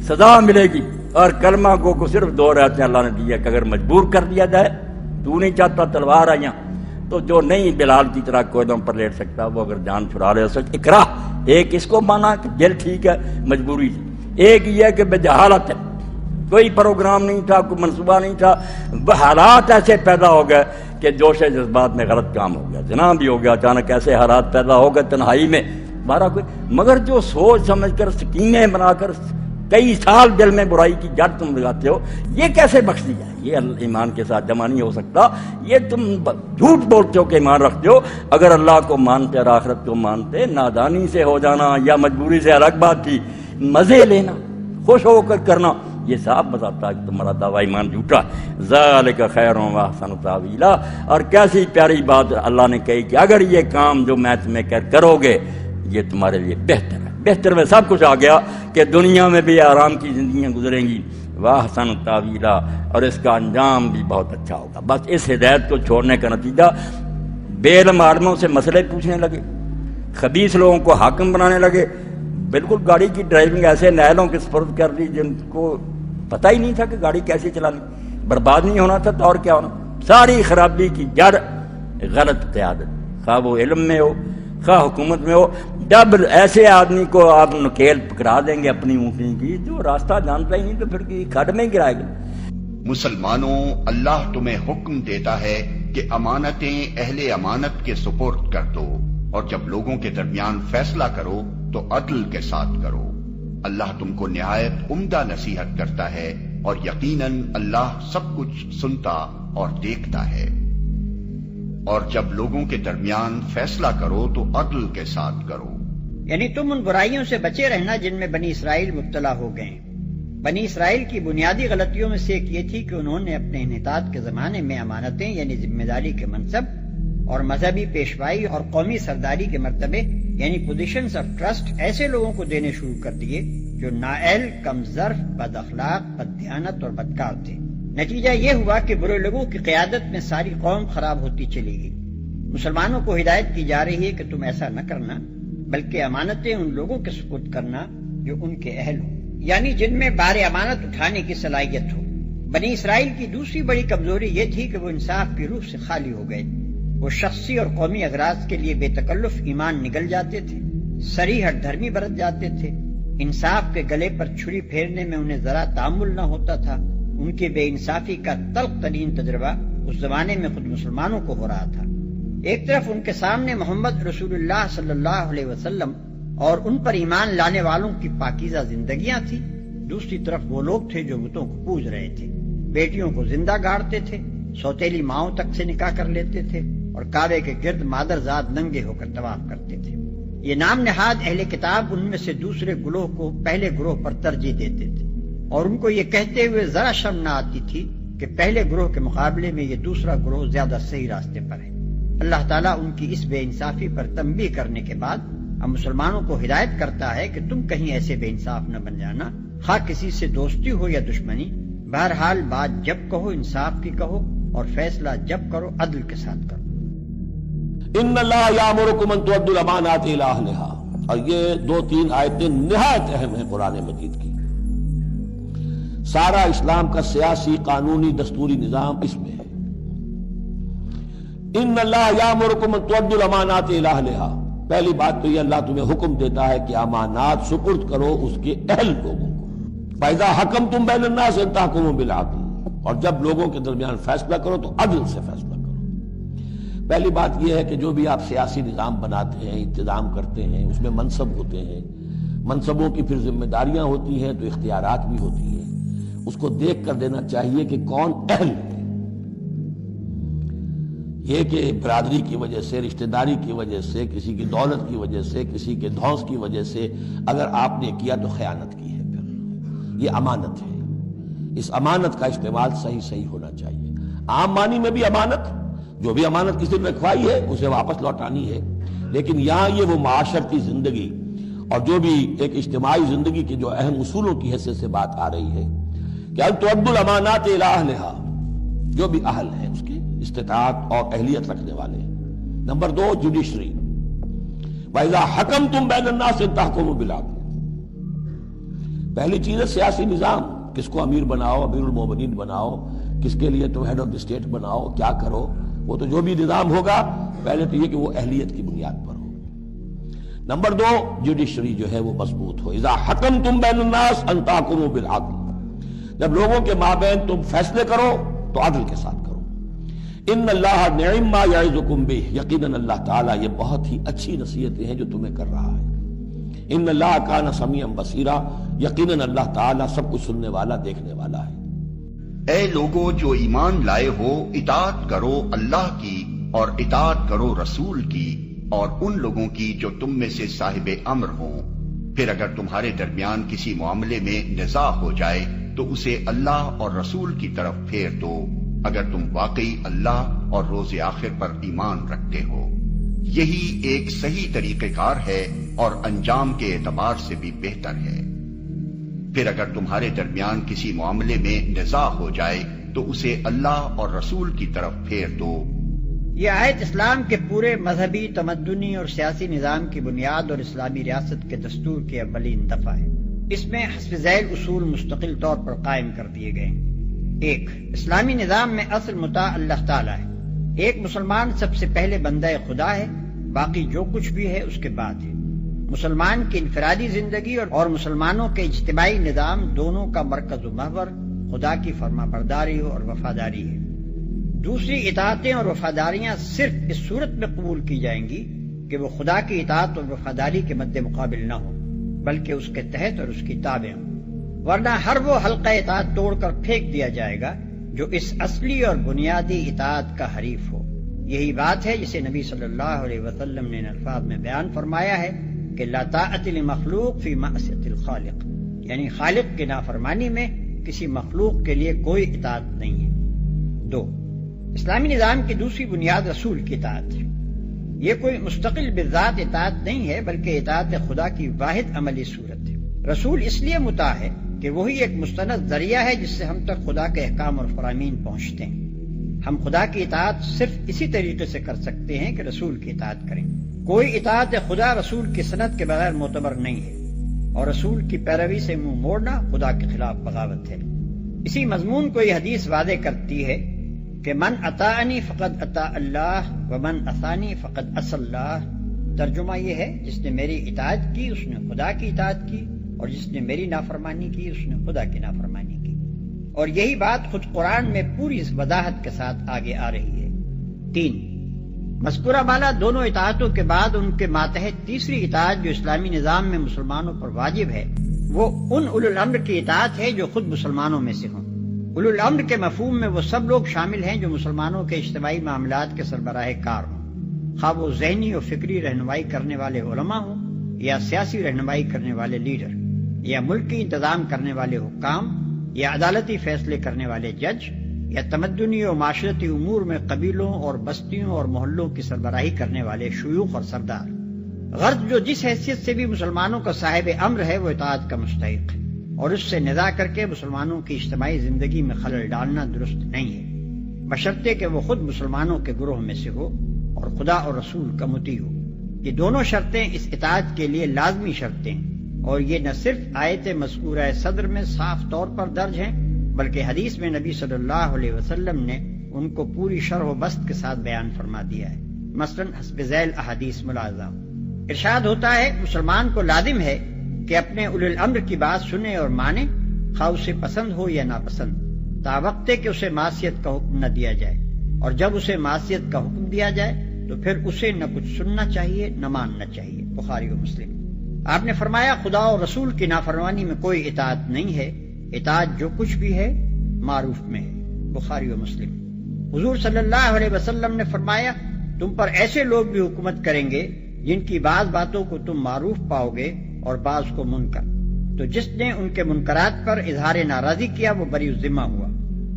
سزا ملے گی۔ اور کلمہ گو کو صرف دو راحتیں اللہ نے دی ہے کہ اگر مجبور کر دیا جائے، تو نہیں چاہتا تلوار آ یہاں، تو جو نہیں بلال کی طرح کوئلوں پر لیٹ سکتا وہ اگر جان چھڑا لے، سچ اکراہ، ایک اس کو مانا کہ دل ٹھیک ہے مجبوری تھی، ایک یہ کہ بجہالت ہے، کوئی پروگرام نہیں تھا، کوئی منصوبہ نہیں تھا، حالات ایسے پیدا ہو گئے کہ جوش جذبات میں غلط کام ہو گیا، جناب بھی ہو گیا، اچانک ایسے حالات پیدا ہو گئے تنہائی میں ہمارا کوئی، مگر جو سوچ سمجھ کر سکیمیں بنا کر کئی سال دل میں برائی کی جڑ تم لگاتے ہو، یہ کیسے بخش دی جائے؟ یہ ایمان کے ساتھ جمع نہیں ہو سکتا۔ یہ تم جھوٹ بولتے ہو کہ ایمان رکھتے ہو، اگر اللہ کو مانتے اور آخرت کو مانتے، نادانی سے ہو جانا یا مجبوری سے الگ بات تھی، مزے لینا، خوش ہو کر کرنا، یہ صاحب بتاتا ہے کہ تمہارا دعویٰ ایمان جھوٹا ہے۔ ذالک خیر و احسن تاویلا۔ اور کیسی پیاری بات اللہ نے کہی کہ اگر یہ کام جو میں تمہیں کرو گے یہ تمہارے لیے بہتر ہے، بہتر میں سب کچھ آ گیا کہ دنیا میں بھی آرام کی زندگیاں گزریں گی، واحسن تاویلا، اور اس کا انجام بھی بہت اچھا ہوگا۔ بس اس ہدایت کو چھوڑنے کا نتیجہ بے علم عالموں سے مسئلے پوچھنے لگے، خبیث لوگوں کو حاکم بنانے لگے، بالکل گاڑی کی ڈرائیونگ ایسے نیلوں کے سپرد کر دی جن کو پتہ ہی نہیں تھا کہ گاڑی کیسے چلانی، برباد نہیں ہونا تھا تو اور کیا ہونا۔ ساری خرابی کی جڑ غلط قیادت، خواہ وہ علم میں ہو خواہ حکومت میں ہو۔ جب ایسے آدمی کو آپ نکیل پکڑا دیں گے اپنی اونٹنی کی، جو راستہ جانتا ہی نہیں تو پھر کھڈ میں ہی گرائے گا۔ مسلمانوں، اللہ تمہیں حکم دیتا ہے کہ امانتیں اہل امانت کے سپرد کر دو، اور جب لوگوں کے درمیان فیصلہ کرو تو عدل کے ساتھ کرو۔ اللہ تم کو نہایت عمدہ نصیحت کرتا ہے، اور یقیناً اللہ سب کچھ سنتا اور دیکھتا ہے۔ اور جب لوگوں کے درمیان فیصلہ کرو تو عدل کے ساتھ کرو۔ یعنی تم ان برائیوں سے بچے رہنا جن میں بنی اسرائیل مبتلا ہو گئے۔ بنی اسرائیل کی بنیادی غلطیوں میں سے ایک یہ تھی کہ انہوں نے اپنے انحطاط کے زمانے میں امانتیں یعنی ذمہ داری کے منصب اور مذہبی پیشوائی اور قومی سرداری کے مرتبے یعنی پوزیشنز آف ٹرسٹ ایسے لوگوں کو دینے شروع کر دیے جو نااہل، کم ظرف، بد اخلاق، بد دیانت اور بدکار تھے۔ نتیجہ یہ ہوا کہ برے لوگوں کی قیادت میں ساری قوم خراب ہوتی چلی گئی۔ مسلمانوں کو ہدایت کی جا رہی ہے کہ تم ایسا نہ کرنا، بلکہ امانتیں ان لوگوں کے سپرد کرنا جو ان کے اہل ہوں، یعنی جن میں بار امانت اٹھانے کی صلاحیت ہو۔ بنی اسرائیل کی دوسری بڑی کمزوری یہ تھی کہ وہ انصاف کی روح سے خالی ہو گئے۔ وہ شخصی اور قومی اغراض کے لیے بے تکلف ایمان نگل جاتے تھے، صریح ہٹ دھرمی برت جاتے تھے، انصاف کے گلے پر چھری پھیرنے میں انہیں ذرا تامل نہ ہوتا تھا۔ ان کی بے انصافی کا تلخ ترین تجربہ اس زمانے میں خود مسلمانوں کو ہو رہا تھا۔ ایک طرف ان کے سامنے محمد رسول اللہ صلی اللہ علیہ وسلم اور ان پر ایمان لانے والوں کی پاکیزہ زندگیاں تھیں، دوسری طرف وہ لوگ تھے جو بتوں کو پوج رہے تھے، بیٹیوں کو زندہ گاڑتے تھے، سوتیلی ماؤں تک سے نکاح کر لیتے تھے اور کعبے کے گرد مادرزاد ننگے ہو کر طواف کرتے تھے۔ یہ نام نہاد اہل کتاب ان میں سے دوسرے گروہ کو پہلے گروہ پر ترجیح دیتے تھے، اور ان کو یہ کہتے ہوئے ذرا شرم نہ آتی تھی کہ پہلے گروہ کے مقابلے میں یہ دوسرا گروہ زیادہ صحیح راستے پر ہے۔ اللہ تعالیٰ ان کی اس بے انصافی پر تنبیہ کرنے کے بعد اب مسلمانوں کو ہدایت کرتا ہے کہ تم کہیں ایسے بے انصاف نہ بن جانا، خواہ کسی سے دوستی ہو یا دشمنی، بہرحال بات جب کہو انصاف کی کہو، اور فیصلہ جب کرو عدل کے ساتھ کرو۔ ان اللہ یامرکم ان تؤدوا الامانات الی اہلها، اور یہ 2-3 آیتیں نہایت اہم ہیں قرآن مجید کی۔ سارا اسلام کا سیاسی، قانونی، دستوری نظام اس میں ہے۔ ان اللہ یامرکم ان تؤدوا الامانات الی اہلها، پہلی بات تو یہ اللہ تمہیں حکم دیتا ہے کہ امانات سپرد کرو اس کے اہل لوگوں کو۔ فَإِذَا حَكَمْتُمْ بَيْنَ النَّاسِ أَن تَحْكُمُوا بِالْعَدْلِ، اور جب لوگوں کے درمیان فیصلہ کرو تو عدل سے فیصلہ کرو۔ پہلی بات یہ ہے کہ جو بھی آپ سیاسی نظام بناتے ہیں، انتظام کرتے ہیں، اس میں منصب ہوتے ہیں، منصبوں کی پھر ذمہ داریاں ہوتی ہیں تو اختیارات بھی ہوتی ہیں، اس کو دیکھ کر دینا چاہیے کہ کون اہل ہے۔ یہ کہ برادری کی وجہ سے، رشتہ داری کی وجہ سے، کسی کی دولت کی وجہ سے، کسی کے دھونس کی وجہ سے اگر آپ نے کیا تو خیانت کی ہے، پھر یہ امانت ہے۔ اس امانت کا استعمال صحیح ہونا چاہیے۔ عام معنی میں بھی امانت، جو بھی امانت کسی نے رکھوائی ہے اسے واپس لوٹانی ہے، لیکن یہاں یہ وہ معاشرتی زندگی اور جو بھی ایک اجتماعی زندگی کے جو اہم اصولوں کی حیثیت سے بات آ رہی ہے کہ ان تؤدوا الامانات الی اہلها، جو بھی اہل ہیں اس کے استطاعت اور اہلیت رکھنے والے ہیں۔ نمبر 2 جوڈیشری، وَإِذَا حَكَمْتُمْ بَيْنَ النَّاسِ أَن تَحْكُمُوا بِالْعَدْلِ، پہلی چیز ہے سیاسی نظام، کس کو امیر بناؤ، امیر المومنین بناؤ، کس کے لیے تم ہیڈ آف دی اسٹیٹ بناؤ، کیا کرو، وہ تو جو بھی نظام ہوگا پہلے تو یہ کہ وہ اہلیت کی بنیاد پر ہو۔ نمبر 2 جوڈیشری جو ہے وہ مضبوط ہو۔ اذا حکمتم بین الناس ان تحکموا بالعدل، جب لوگوں کے مابین تم فیصلے کرو تو عدل کے ساتھ کرو۔ ان اللہ نعم ما یعظکم بہ، یقیناً اللہ تعالیٰ یہ بہت ہی اچھی نصیحتیں ہیں جو تمہیں کر رہا ہے۔ ان اللہ کان سمیعا بصیرا، یقیناً اللہ تعالیٰ سب کچھ سننے والا، دیکھنے والا ہے۔ اے لوگو جو ایمان لائے ہو، اطاعت کرو اللہ کی اور اطاعت کرو رسول کی اور ان لوگوں کی جو تم میں سے صاحب امر ہوں۔ پھر اگر تمہارے درمیان کسی معاملے میں نزاع ہو جائے تو اسے اللہ اور رسول کی طرف پھیر دو، اگر تم واقعی اللہ اور روز آخر پر ایمان رکھتے ہو۔ یہی ایک صحیح طریقہ کار ہے اور انجام کے اعتبار سے بھی بہتر ہے۔ پھر اگر تمہارے درمیان کسی معاملے میں نزاع ہو جائے تو اسے اللہ اور رسول کی طرف پھیر دو۔ یہ آیت اسلام کے پورے مذہبی، تمدنی اور سیاسی نظام کی بنیاد اور اسلامی ریاست کے دستور کی اولین دفعہ ہے۔ اس میں حسب ذیل اصول مستقل طور پر قائم کر دیے گئے ہیں۔ 1، اسلامی نظام میں اصل مطاع اللہ تعالیٰ ہے۔ ایک مسلمان سب سے پہلے بندہ خدا ہے، باقی جو کچھ بھی ہے اس کے بعد ہے۔ مسلمان کی انفرادی زندگی اور مسلمانوں کے اجتماعی نظام دونوں کا مرکز و محور خدا کی فرما برداری اور وفاداری ہے۔ دوسری اطاعتیں اور وفاداریاں صرف اس صورت میں قبول کی جائیں گی کہ وہ خدا کی اطاعت اور وفاداری کے مد مقابل نہ ہو، بلکہ اس کے تحت اور اس کی تابع ہوں، ورنہ ہر وہ حلقہ اطاعت توڑ کر پھینک دیا جائے گا جو اس اصلی اور بنیادی اطاعت کا حریف ہو۔ یہی بات ہے جسے نبی صلی اللہ علیہ وسلم نے ان الفاظ میں بیان فرمایا ہے کہ لا طاعت لمخلوق فی معصیت الخالق، یعنی خالق کی نافرمانی میں کسی مخلوق کے لیے کوئی اطاعت نہیں ہے۔ 2، اسلامی نظام کی دوسری بنیاد رسول کی اطاعت ہے۔ یہ کوئی مستقل بذات اطاعت نہیں ہے، بلکہ اطاعت خدا کی واحد عملی صورت ہے۔ رسول اس لیے مطاع ہے کہ وہی ایک مستند ذریعہ ہے جس سے ہم تک خدا کے احکام اور فرامین پہنچتے ہیں۔ ہم خدا کی اطاعت صرف اسی طریقے سے کر سکتے ہیں کہ رسول کی اطاعت کریں۔ کوئی اطاعت خدا رسول کی سند کے بغیر معتبر نہیں ہے، اور رسول کی پیروی سے منہ موڑنا خدا کے خلاف بغاوت ہے۔ اسی مضمون کو یہ حدیث واضح کرتی ہے کہ من اطاعنی فقد اطاع اللہ ومن عصانی فقد عصى اللہ۔ ترجمہ یہ ہے، جس نے میری اطاعت کی اس نے خدا کی اطاعت کی، اور جس نے میری نافرمانی کی اس نے خدا کی نافرمانی کی۔ اور یہی بات خود قرآن میں پوری وضاحت کے ساتھ آگے آ رہی ہے۔ 3، مذکورہ بالا دونوں اطاعتوں کے بعد ان کے ماتحت تیسری اطاعت جو اسلامی نظام میں مسلمانوں پر واجب ہے، وہ ان اولو الامر کی اطاعت ہے جو خود مسلمانوں میں سے ہوں۔ اولو الامر کے مفہوم میں وہ سب لوگ شامل ہیں جو مسلمانوں کے اجتماعی معاملات کے سربراہ کار ہوں۔ خواہ وہ ذہنی و فکری رہنمائی کرنے والے علماء ہوں یا سیاسی رہنمائی کرنے والے لیڈر یا ملکی انتظام کرنے والے حکام یا عدالتی فیصلے کرنے والے جج یا تمدنی و معاشرتی امور میں قبیلوں اور بستیوں اور محلوں کی سربراہی کرنے والے شیوخ اور سردار۔ غرض جو جس حیثیت سے بھی مسلمانوں کا صاحب امر ہے وہ اطاعت کا مستحق ہے، اور اس سے نزاع کر کے مسلمانوں کی اجتماعی زندگی میں خلل ڈالنا درست نہیں ہے، بشرطے کہ وہ خود مسلمانوں کے گروہ میں سے ہو اور خدا اور رسول کا مطیع ہو۔ یہ دونوں شرطیں اس اطاعت کے لیے لازمی شرطیں ہیں، اور یہ نہ صرف آیت مذکورہ صدر میں صاف طور پر درج ہیں بلکہ حدیث میں نبی صلی اللہ علیہ وسلم نے ان کو پوری شرح و بسط کے ساتھ بیان فرما دیا ہے، مثلا حسب ذیل احادیث ملاحظہ۔ ارشاد ہوتا ہے مسلمان کو لازم ہے کہ اپنے اولی الامر کی بات سنے اور مانے، خواہ اسے پسند ہو یا ناپسند، تاوقت کہ اسے معصیت کا حکم نہ دیا جائے، اور جب اسے معصیت کا حکم دیا جائے تو پھر اسے نہ کچھ سننا چاہیے نہ ماننا چاہیے۔ بخاری و مسلم۔ آپ نے فرمایا خدا اور رسول کی نافرمانی میں کوئی اطاعت نہیں ہے، اطاعت جو کچھ بھی ہے معروف میں ہے۔ بخاری و مسلم۔ حضور صلی اللہ علیہ وسلم نے فرمایا تم پر ایسے لوگ بھی حکومت کریں گے جن کی بعض باتوں کو تم معروف پاؤ گے اور بعض کو منکر، تو جس نے ان کے منکرات پر اظہار ناراضی کیا وہ بری الذمہ ہوا،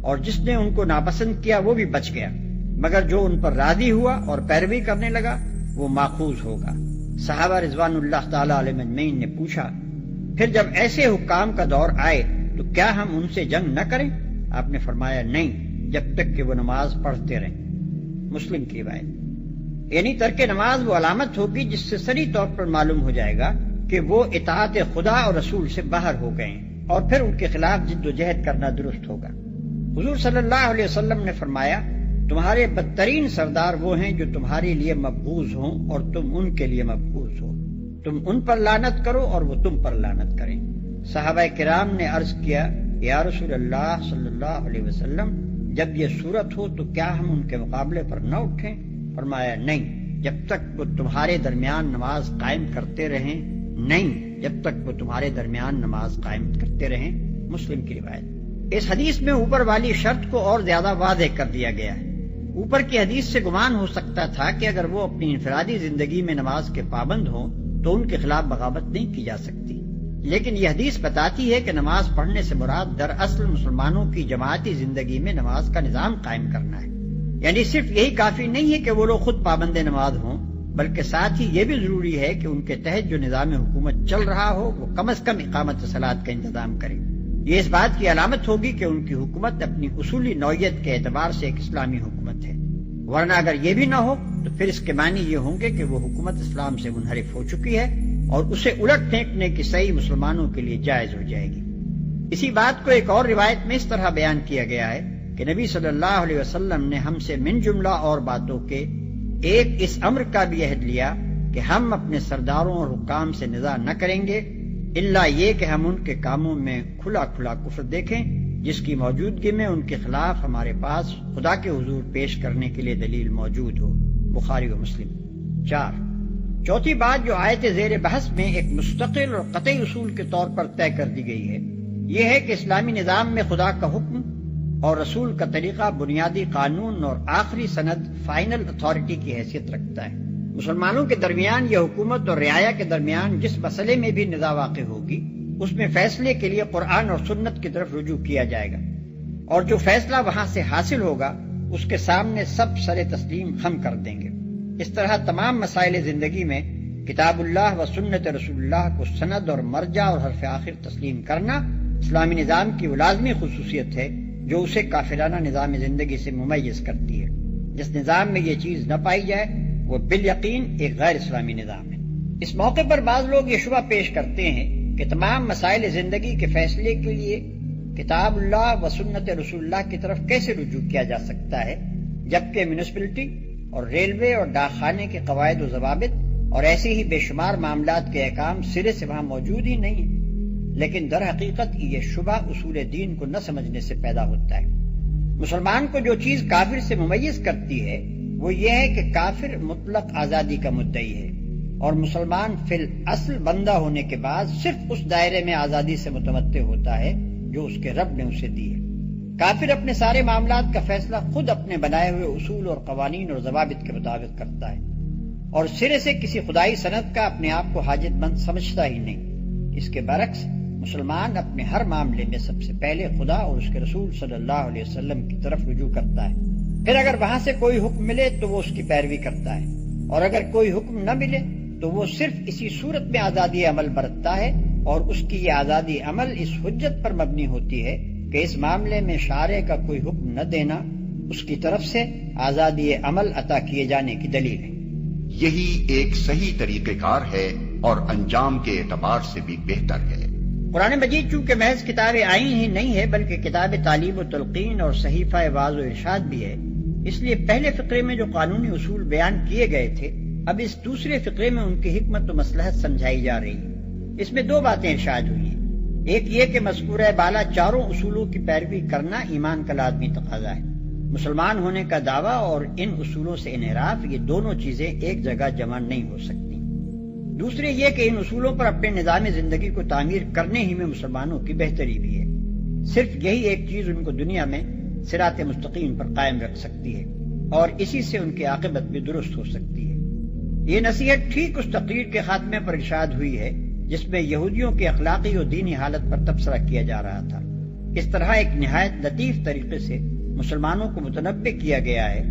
اور جس نے ان کو ناپسند کیا وہ بھی بچ گیا، مگر جو ان پر راضی ہوا اور پیروی کرنے لگا وہ ماخوذ ہوگا۔ صحابہ رضوان اللہ تعالی علیہ اجمعین نے پوچھا پھر جب ایسے حکام کا دور آئے تو کیا ہم ان سے جنگ نہ کریں؟ آپ نے فرمایا نہیں، جب تک کہ وہ نماز پڑھتے رہیں۔ مسلم کی روایت۔ یعنی ترک نماز وہ علامت ہوگی جس سے صریح طور پر معلوم ہو جائے گا کہ وہ اطاعت خدا اور رسول سے باہر ہو گئے ہیں، اور پھر ان کے خلاف جد و جہد کرنا درست ہوگا۔ حضور صلی اللہ علیہ وسلم نے فرمایا تمہارے بدترین سردار وہ ہیں جو تمہارے لیے مبغوض ہوں اور تم ان کے لیے مبغوض ہو، تم ان پر لعنت کرو اور وہ تم پر لعنت کریں۔ صحابہ کرام نے عرض کیا یا رسول اللہ صلی اللہ علیہ وسلم جب یہ صورت ہو تو کیا ہم ان کے مقابلے پر نہ اٹھیں؟ فرمایا نہیں، جب تک وہ تمہارے درمیان نماز قائم کرتے رہیں، نہیں جب تک وہ تمہارے درمیان نماز قائم کرتے رہیں۔ مسلم کی روایت۔ اس حدیث میں اوپر والی شرط کو اور زیادہ واضح کر دیا گیا ہے۔ اوپر کی حدیث سے گمان ہو سکتا تھا کہ اگر وہ اپنی انفرادی زندگی میں نماز کے پابند ہوں تو ان کے خلاف بغاوت نہیں کی جا سکتی، لیکن یہ حدیث بتاتی ہے کہ نماز پڑھنے سے مراد دراصل مسلمانوں کی جماعتی زندگی میں نماز کا نظام قائم کرنا ہے۔ یعنی صرف یہی کافی نہیں ہے کہ وہ لوگ خود پابند نماز ہوں، بلکہ ساتھ ہی یہ بھی ضروری ہے کہ ان کے تحت جو نظام حکومت چل رہا ہو وہ کم از کم اقامت صلاۃ کا انتظام کرے۔ یہ اس بات کی علامت ہوگی کہ ان کی حکومت اپنی اصولی نوعیت کے اعتبار سے ایک اسلامی حکومت ہے، ورنہ اگر یہ بھی نہ ہو تو پھر اس کے معنی یہ ہوں گے کہ وہ حکومت اسلام سے منحرف ہو چکی ہے اور اسے الٹ پھینکنے کی صحیح مسلمانوں کے لیے جائز ہو جائے گی۔ اسی بات کو ایک اور روایت میں اس طرح بیان کیا گیا ہے کہ نبی صلی اللہ علیہ وسلم نے ہم سے من جملہ اور باتوں کے ایک اس امر کا بھی عہد لیا کہ ہم اپنے سرداروں اور حکام سے نزاع نہ کریں گے الا یہ کہ ہم ان کے کاموں میں کھلا کھلا کفر دیکھیں جس کی موجودگی میں ان کے خلاف ہمارے پاس خدا کے حضور پیش کرنے کے لیے دلیل موجود ہو۔ بخاری و مسلم۔ 4، چوتھی بات جو آیت زیر بحث میں ایک مستقل اور قطعی اصول کے طور پر طے کر دی گئی ہے یہ ہے کہ اسلامی نظام میں خدا کا حکم اور رسول کا طریقہ بنیادی قانون اور آخری سند فائنل اتھارٹی کی حیثیت رکھتا ہے۔ مسلمانوں کے درمیان یا حکومت اور رعایا کے درمیان جس مسئلے میں بھی نزاع واقع ہوگی اس میں فیصلے کے لیے قرآن اور سنت کی طرف رجوع کیا جائے گا، اور جو فیصلہ وہاں سے حاصل ہوگا اس کے سامنے سب سر تسلیم خم کر دیں گے۔ اس طرح تمام مسائل زندگی میں کتاب اللہ و سنت رسول اللہ کو سند اور مرجع اور حرف آخر تسلیم کرنا اسلامی نظام کی وہ لازمی خصوصیت ہے جو اسے کافرانہ نظام زندگی سے ممیز کرتی ہے۔ جس نظام میں یہ چیز نہ پائی جائے وہ بالیقین ایک غیر اسلامی نظام ہے۔ اس موقع پر بعض لوگ یہ شبہ پیش کرتے ہیں کہ تمام مسائل زندگی کے فیصلے کے لیے کتاب اللہ و سنت رسول اللہ کی طرف کیسے رجوع کیا جا سکتا ہے جبکہ میونسپلٹی اور ریلوے اور ڈاک خانے کے قواعد و ضوابط اور ایسے ہی بے شمار معاملات کے احکام سرے سے وہاں موجود ہی نہیں ہیں۔ لیکن در حقیقت یہ شبہ اصول دین کو نہ سمجھنے سے پیدا ہوتا ہے۔ مسلمان کو جو چیز کافر سے ممیز کرتی ہے وہ یہ ہے کہ کافر مطلق آزادی کا مدعی ہے اور مسلمان فی الاصل بندہ ہونے کے بعد صرف اس دائرے میں آزادی سے متمتع ہوتا ہے جو اس کے رب نے اسے دی ہے۔ کافر اپنے سارے معاملات کا فیصلہ خود اپنے بنائے ہوئے اصول اور قوانین اور ضوابط کے مطابق کرتا ہے، اور سرے سے کسی خدائی سند کا اپنے آپ کو حاجت مند سمجھتا ہی نہیں۔ اس کے برعکس مسلمان اپنے ہر معاملے میں سب سے پہلے خدا اور اس کے رسول صلی اللہ علیہ وسلم کی طرف رجوع کرتا ہے، پھر اگر وہاں سے کوئی حکم ملے تو وہ اس کی پیروی کرتا ہے، اور اگر کوئی حکم نہ ملے تو وہ صرف اسی صورت میں آزادی عمل برتتا ہے، اور اس کی یہ آزادی عمل اس حجت پر مبنی ہوتی ہے کہ اس معاملے میں شارع کا کوئی حکم نہ دینا اس کی طرف سے آزادی عمل عطا کیے جانے کی دلیل ہے۔ یہی ایک صحیح طریقہ کار ہے اور انجام کے اعتبار سے بھی بہتر ہے۔ قرآن مجید چونکہ محض کتاب آئین ہی نہیں ہے بلکہ کتاب تعلیم و تلقین اور صحیفہ وعظ و ارشاد بھی ہے، اس لیے پہلے فقرے میں جو قانونی اصول بیان کیے گئے تھے اب اس دوسرے فقرے میں ان کی حکمت و مصلحت سمجھائی جا رہی ہے۔ اس میں دو باتیں ارشاد ہوئی ہیں، ایک یہ کہ مذکورہ بالا چاروں اصولوں کی پیروی کرنا ایمان کا لازمی تقاضا ہے، مسلمان ہونے کا دعویٰ اور ان اصولوں سے انحراف، یہ دونوں چیزیں ایک جگہ جمع نہیں ہو سکتی۔ دوسرے یہ کہ ان اصولوں پر اپنے نظام زندگی کو تعمیر کرنے ہی میں مسلمانوں کی بہتری بھی ہے، صرف یہی ایک چیز ان کو دنیا میں صراط مستقیم پر قائم رکھ سکتی ہے اور اسی سے ان کی عاقبت بھی درست ہو سکتی ہے۔ یہ نصیحت ٹھیک اس تقریر کے خاتمے پر ارشاد ہوئی ہے جس میں یہودیوں کی اخلاقی اور دینی حالت پر تبصرہ کیا جا رہا تھا۔ اس طرح ایک نہایت لطیف طریقے سے مسلمانوں کو متنبہ کیا گیا ہے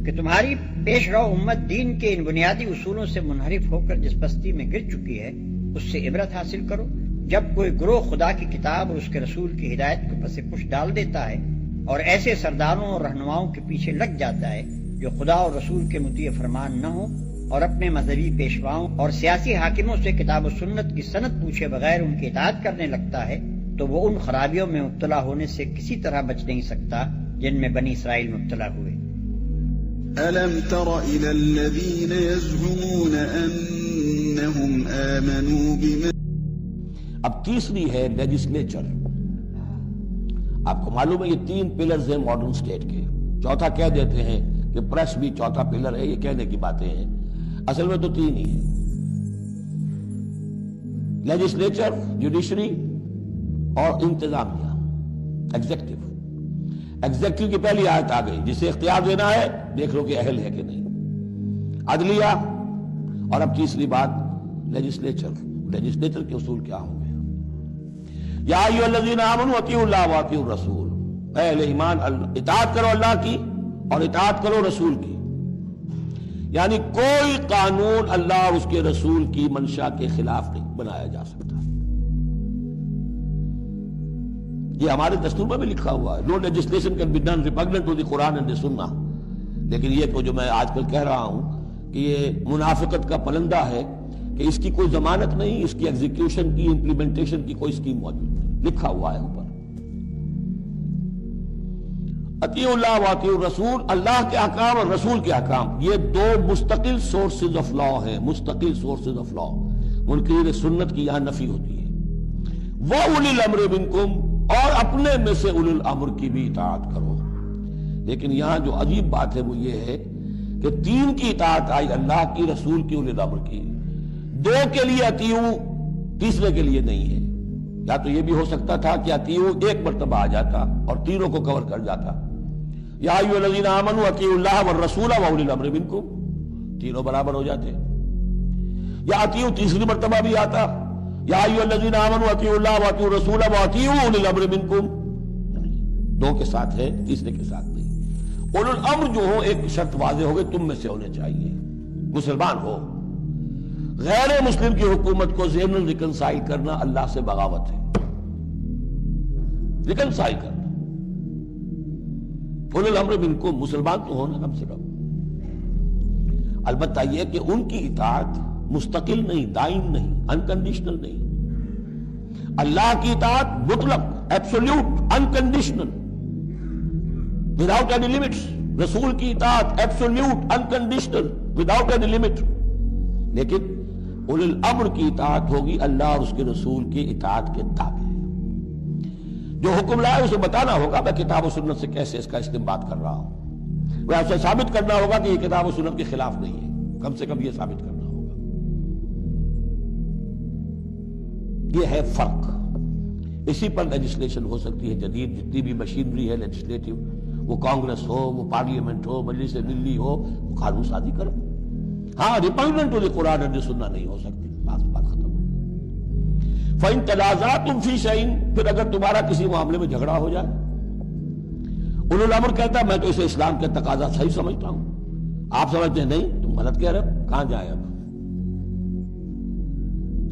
کہ تمہاری پیش رو امت دین کے ان بنیادی اصولوں سے منحرف ہو کر جس بستی میں گر چکی ہے اس سے عبرت حاصل کرو۔ جب کوئی گروہ خدا کی کتاب اور اس کے رسول کی ہدایت کو پس پش ڈال دیتا ہے اور ایسے سرداروں اور رہنماؤں کے پیچھے لگ جاتا ہے جو خدا اور رسول کے مطیع فرمان نہ ہو اور اپنے مذہبی پیشواؤں اور سیاسی حاکموں سے کتاب و سنت کی سند پوچھے بغیر ان کی اطاعت کرنے لگتا ہے تو وہ ان خرابیوں میں مبتلا ہونے سے کسی طرح بچ نہیں سکتا جن میں بنی اسرائیل مبتلا ہوئے۔ أَلَمْ تَرَ إِلَى الَّذِينَ يَزْعُمُونَ أَنَّهُمْ آمَنُوا بِمَا۔ اب تیسری ہے لیجسلیچر۔ آپ کو معلوم ہے یہ تین پلرز ہیں ماڈرن سٹیٹ کے، چوتھا کہہ دیتے ہیں کہ پریس بھی چوتھا پلر ہے، یہ کہنے کی باتیں ہیں، اصل میں تو تین ہی ہیں، لیجسلیچر، جوڈیشری اور انتظامیہ، ایگزیکٹو۔ ایگزیکٹو کی پہلی آیت آ گئی، جسے اختیار دینا ہے دیکھ لو کہ اہل ہے کہ نہیں، عدلیہ، اور اب تیسری بات لیجسلیچر۔ لیجسلیچر کے اصول کیا ہوں گے؟ یا ایھا الذین آمنوا اطیعوا اللہ واطیعوا الرسول، اے اہل ایمان اطاعت کرو اللہ کی اور اطاعت کرو رسول کی، یعنی کوئی قانون اللہ اور اس کے رسول کی منشا کے خلاف نہیں بنایا جا سکتا۔ یہ ہمارے دستور میں بھی لکھا ہوا ہے، no legislation can be done repugnant to the Quran and the Sunnah, لیکن یہ تو جو میں آج کل کہہ رہا ہوں کہ یہ منافقت کا پلندہ ہے کہ اس کی کوئی ضمانت نہیں، اس کی ایگزیکیوشن کی، امپلیمنٹیشن کی کوئی اسکیم موجود نہیں، لکھا ہوا ہے اوپر۔ اطیعوا اللہ واطیعوا الرسول، اللہ کے احکام اور رسول کے احکام، یہ دو مستقل سورسز آف لا ہیں، مستقل سورسز آف لا۔ منکرین سنت کی یہاں نفی ہوتی ہے۔ وَأُولِي الْأَمْرِ مِنْكُمْ، اور اپنے میں سے اولو الامر کی بھی اطاعت کرو۔ لیکن یہاں جو عجیب بات ہے وہ یہ ہے کہ تین کی اطاعت آئی، اللہ کی، رسول کی، اولو الامر کی، دو کے لیے اطیعوا، تیسرے کے لیے نہیں ہے۔ یا تو یہ بھی ہو سکتا تھا کہ اطیعوا ایک مرتبہ آ جاتا اور تینوں کو کور کر جاتا، یا ایھا الذین آمنوا اطیعوا اللہ والرسول واولی الامر منکم، تینوں برابر ہو جاتے، یا اطیعوا تیسری مرتبہ بھی آتا، یا ایھا الذین آمنوا اطیعوا اللہ واطیعوا الرسول واطیعوا اولی الامر منکم، دو کے ساتھ ہے، تیسرے کے ساتھ نہیں۔ اولو الامر جو ہو ایک شرط واضح ہو گئی، تم میں سے ہونے چاہیے، مسلمان ہو۔ غیر مسلم کی حکومت کو ذہن ریکنسائل کرنا اللہ سے بغاوت ہے، ریکنسائل کرنا۔ اولو الامر منکم، مسلمان تو ہونا کم سے کم۔ البتہ یہ کہ ان کی اطاعت مستقل نہیں، دائم نہیں، انکنڈیشنل نہیں۔ اللہ کی اطاعت مطلق، absolute, unconditional, without any limits. رسول کی اطاعت absolute, unconditional, without any limit. لیکن اولو الامر کی اطاعت ہوگی اللہ اور اس کے رسول کی اطاعت کے تابع۔ جو حکم لائے اسے بتانا ہوگا میں کتاب و سنت سے کیسے اس کا استنباط کر رہا ہوں، وہ اسے ثابت کرنا ہوگا کہ یہ کتاب و سنت کے خلاف نہیں ہے، کم سے کم یہ ثابت کرنا ہوگا۔ یہ ہے فرق، اسی پر لیجسلیشن ہو سکتی ہے جدید، جتنی بھی مشینری ہے لیجسلیٹو، وہ کانگریس ہو، وہ پارلیمنٹ ہو، مجلس ملی ہو، وہ قانون سازی کرو۔ ہاں ریپنڈنٹ to the Quran and the سنہ نہیں ہو سکتی، بات ختم۔ فَإِن تَنَازَعْتُمْ فِي شَيْءٍ، پھر اگر تمہارا کسی معاملے میں جھگڑا ہو جائے، اولو الامر کہتا ہے میں تو اسے اسلام کے تقاضا صحیح سمجھتا ہوں، آپ سمجھتے ہیں نہیں تم غلط کہہ رہے ہو، کہاں جائیں اب؟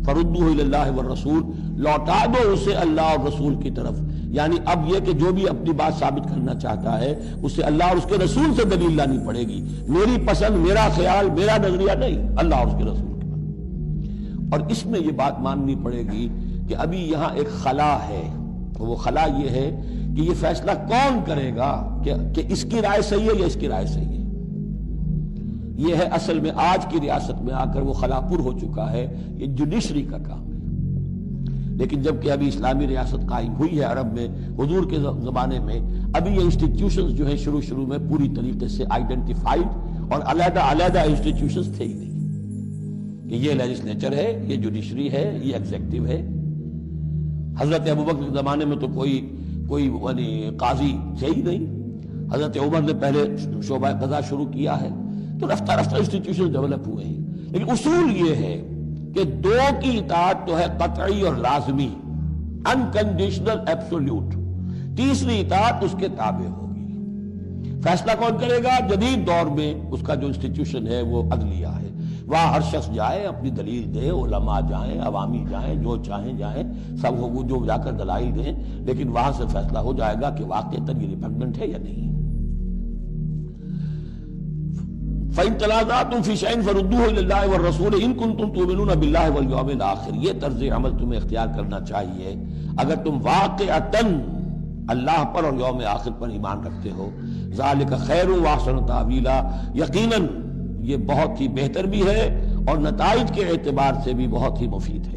فَرُدُّوهُ إِلَى اللَّهِ وَالرَّسُولِ، لوٹا دو اسے اللہ اور رسول کی طرف، یعنی اب یہ کہ جو بھی اپنی بات ثابت کرنا چاہتا ہے اسے اللہ اور اس کے رسول سے دلیل لانی پڑے گی، میری پسند، میرا خیال، میرا نظریہ نہیں، اللہ اور اس کے رسول کے بات۔ اور اس میں یہ بات ماننی پڑے گی کہ ابھی یہاں ایک خلا ہے، وہ خلا یہ ہے کہ یہ فیصلہ کون کرے گا کہ اس کی رائے صحیح ہے یا اس کی رائے صحیح ہے۔ یہ ہے اصل میں آج کی ریاست میں آ کر وہ خلا پر ہو چکا ہے، یہ جوڈیشری کا کام ہے۔ لیکن جب کہ ابھی اسلامی ریاست قائم ہوئی ہے عرب میں حضور کے زمانے میں، ابھی یہ انسٹیٹیوشنز جو ہیں شروع میں پوری طریقے سے آئیڈینٹیفائڈ اور علیحدہ انسٹیٹیوشنز تھے ہی نہیں کہ یہ لیجسلیچر ہے، یہ جوڈیشری ہے، یہ ایگزیکٹو ہے۔ حضرت ابوبکر کے زمانے میں تو کوئی قاضی تھے ہی نہیں، حضرت عمر نے پہلے شعبہ قضا شروع کیا ہے، تو رفتہ انسٹیٹیوشن ڈیولپ ہوئے ہیں۔ لیکن اصول یہ ہے کہ دو کی اطاعت تو ہے قطعی اور لازمی، انکنڈیشنل ایبسولوٹ، تیسری اطاعت اس کے تابع ہوگی۔ فیصلہ کون کرے گا؟ جدید دور میں اس کا جو انسٹیٹیوشن ہے وہ عدلیہ ہے، وہاں ہر شخص جائے، اپنی دلیل دے، علماء جائیں، عوامی جائیں، جو چاہیں جائیں، سب وہ جو جا کر دلائل دیں، لیکن وہاں سے فیصلہ ہو جائے گا کہ واقعتاً یہ ریپگننٹ ہے یا نہیں۔ فَإِن تَنَازَعْتُمْ فِي شَيْءٍ فَرُدُّوهُ إِلَى اللَّهِ وَالرَّسُولِ إِن كُنتُمْ تُؤْمِنُونَ بِاللَّهِ وَالْيَوْمِ الْآخِرِ، یہ طرز عمل تمہیں اختیار کرنا چاہیے اگر تم واقعتاً اللہ پر اور یوم آخر پر ایمان رکھتے ہو۔ ذَلِكَ خَيْرٌ وَأَحْسَنُ تَأْوِيلًا، یقیناً یہ بہت ہی بہتر بھی ہے اور نتائج کے اعتبار سے بھی بہت ہی مفید ہے۔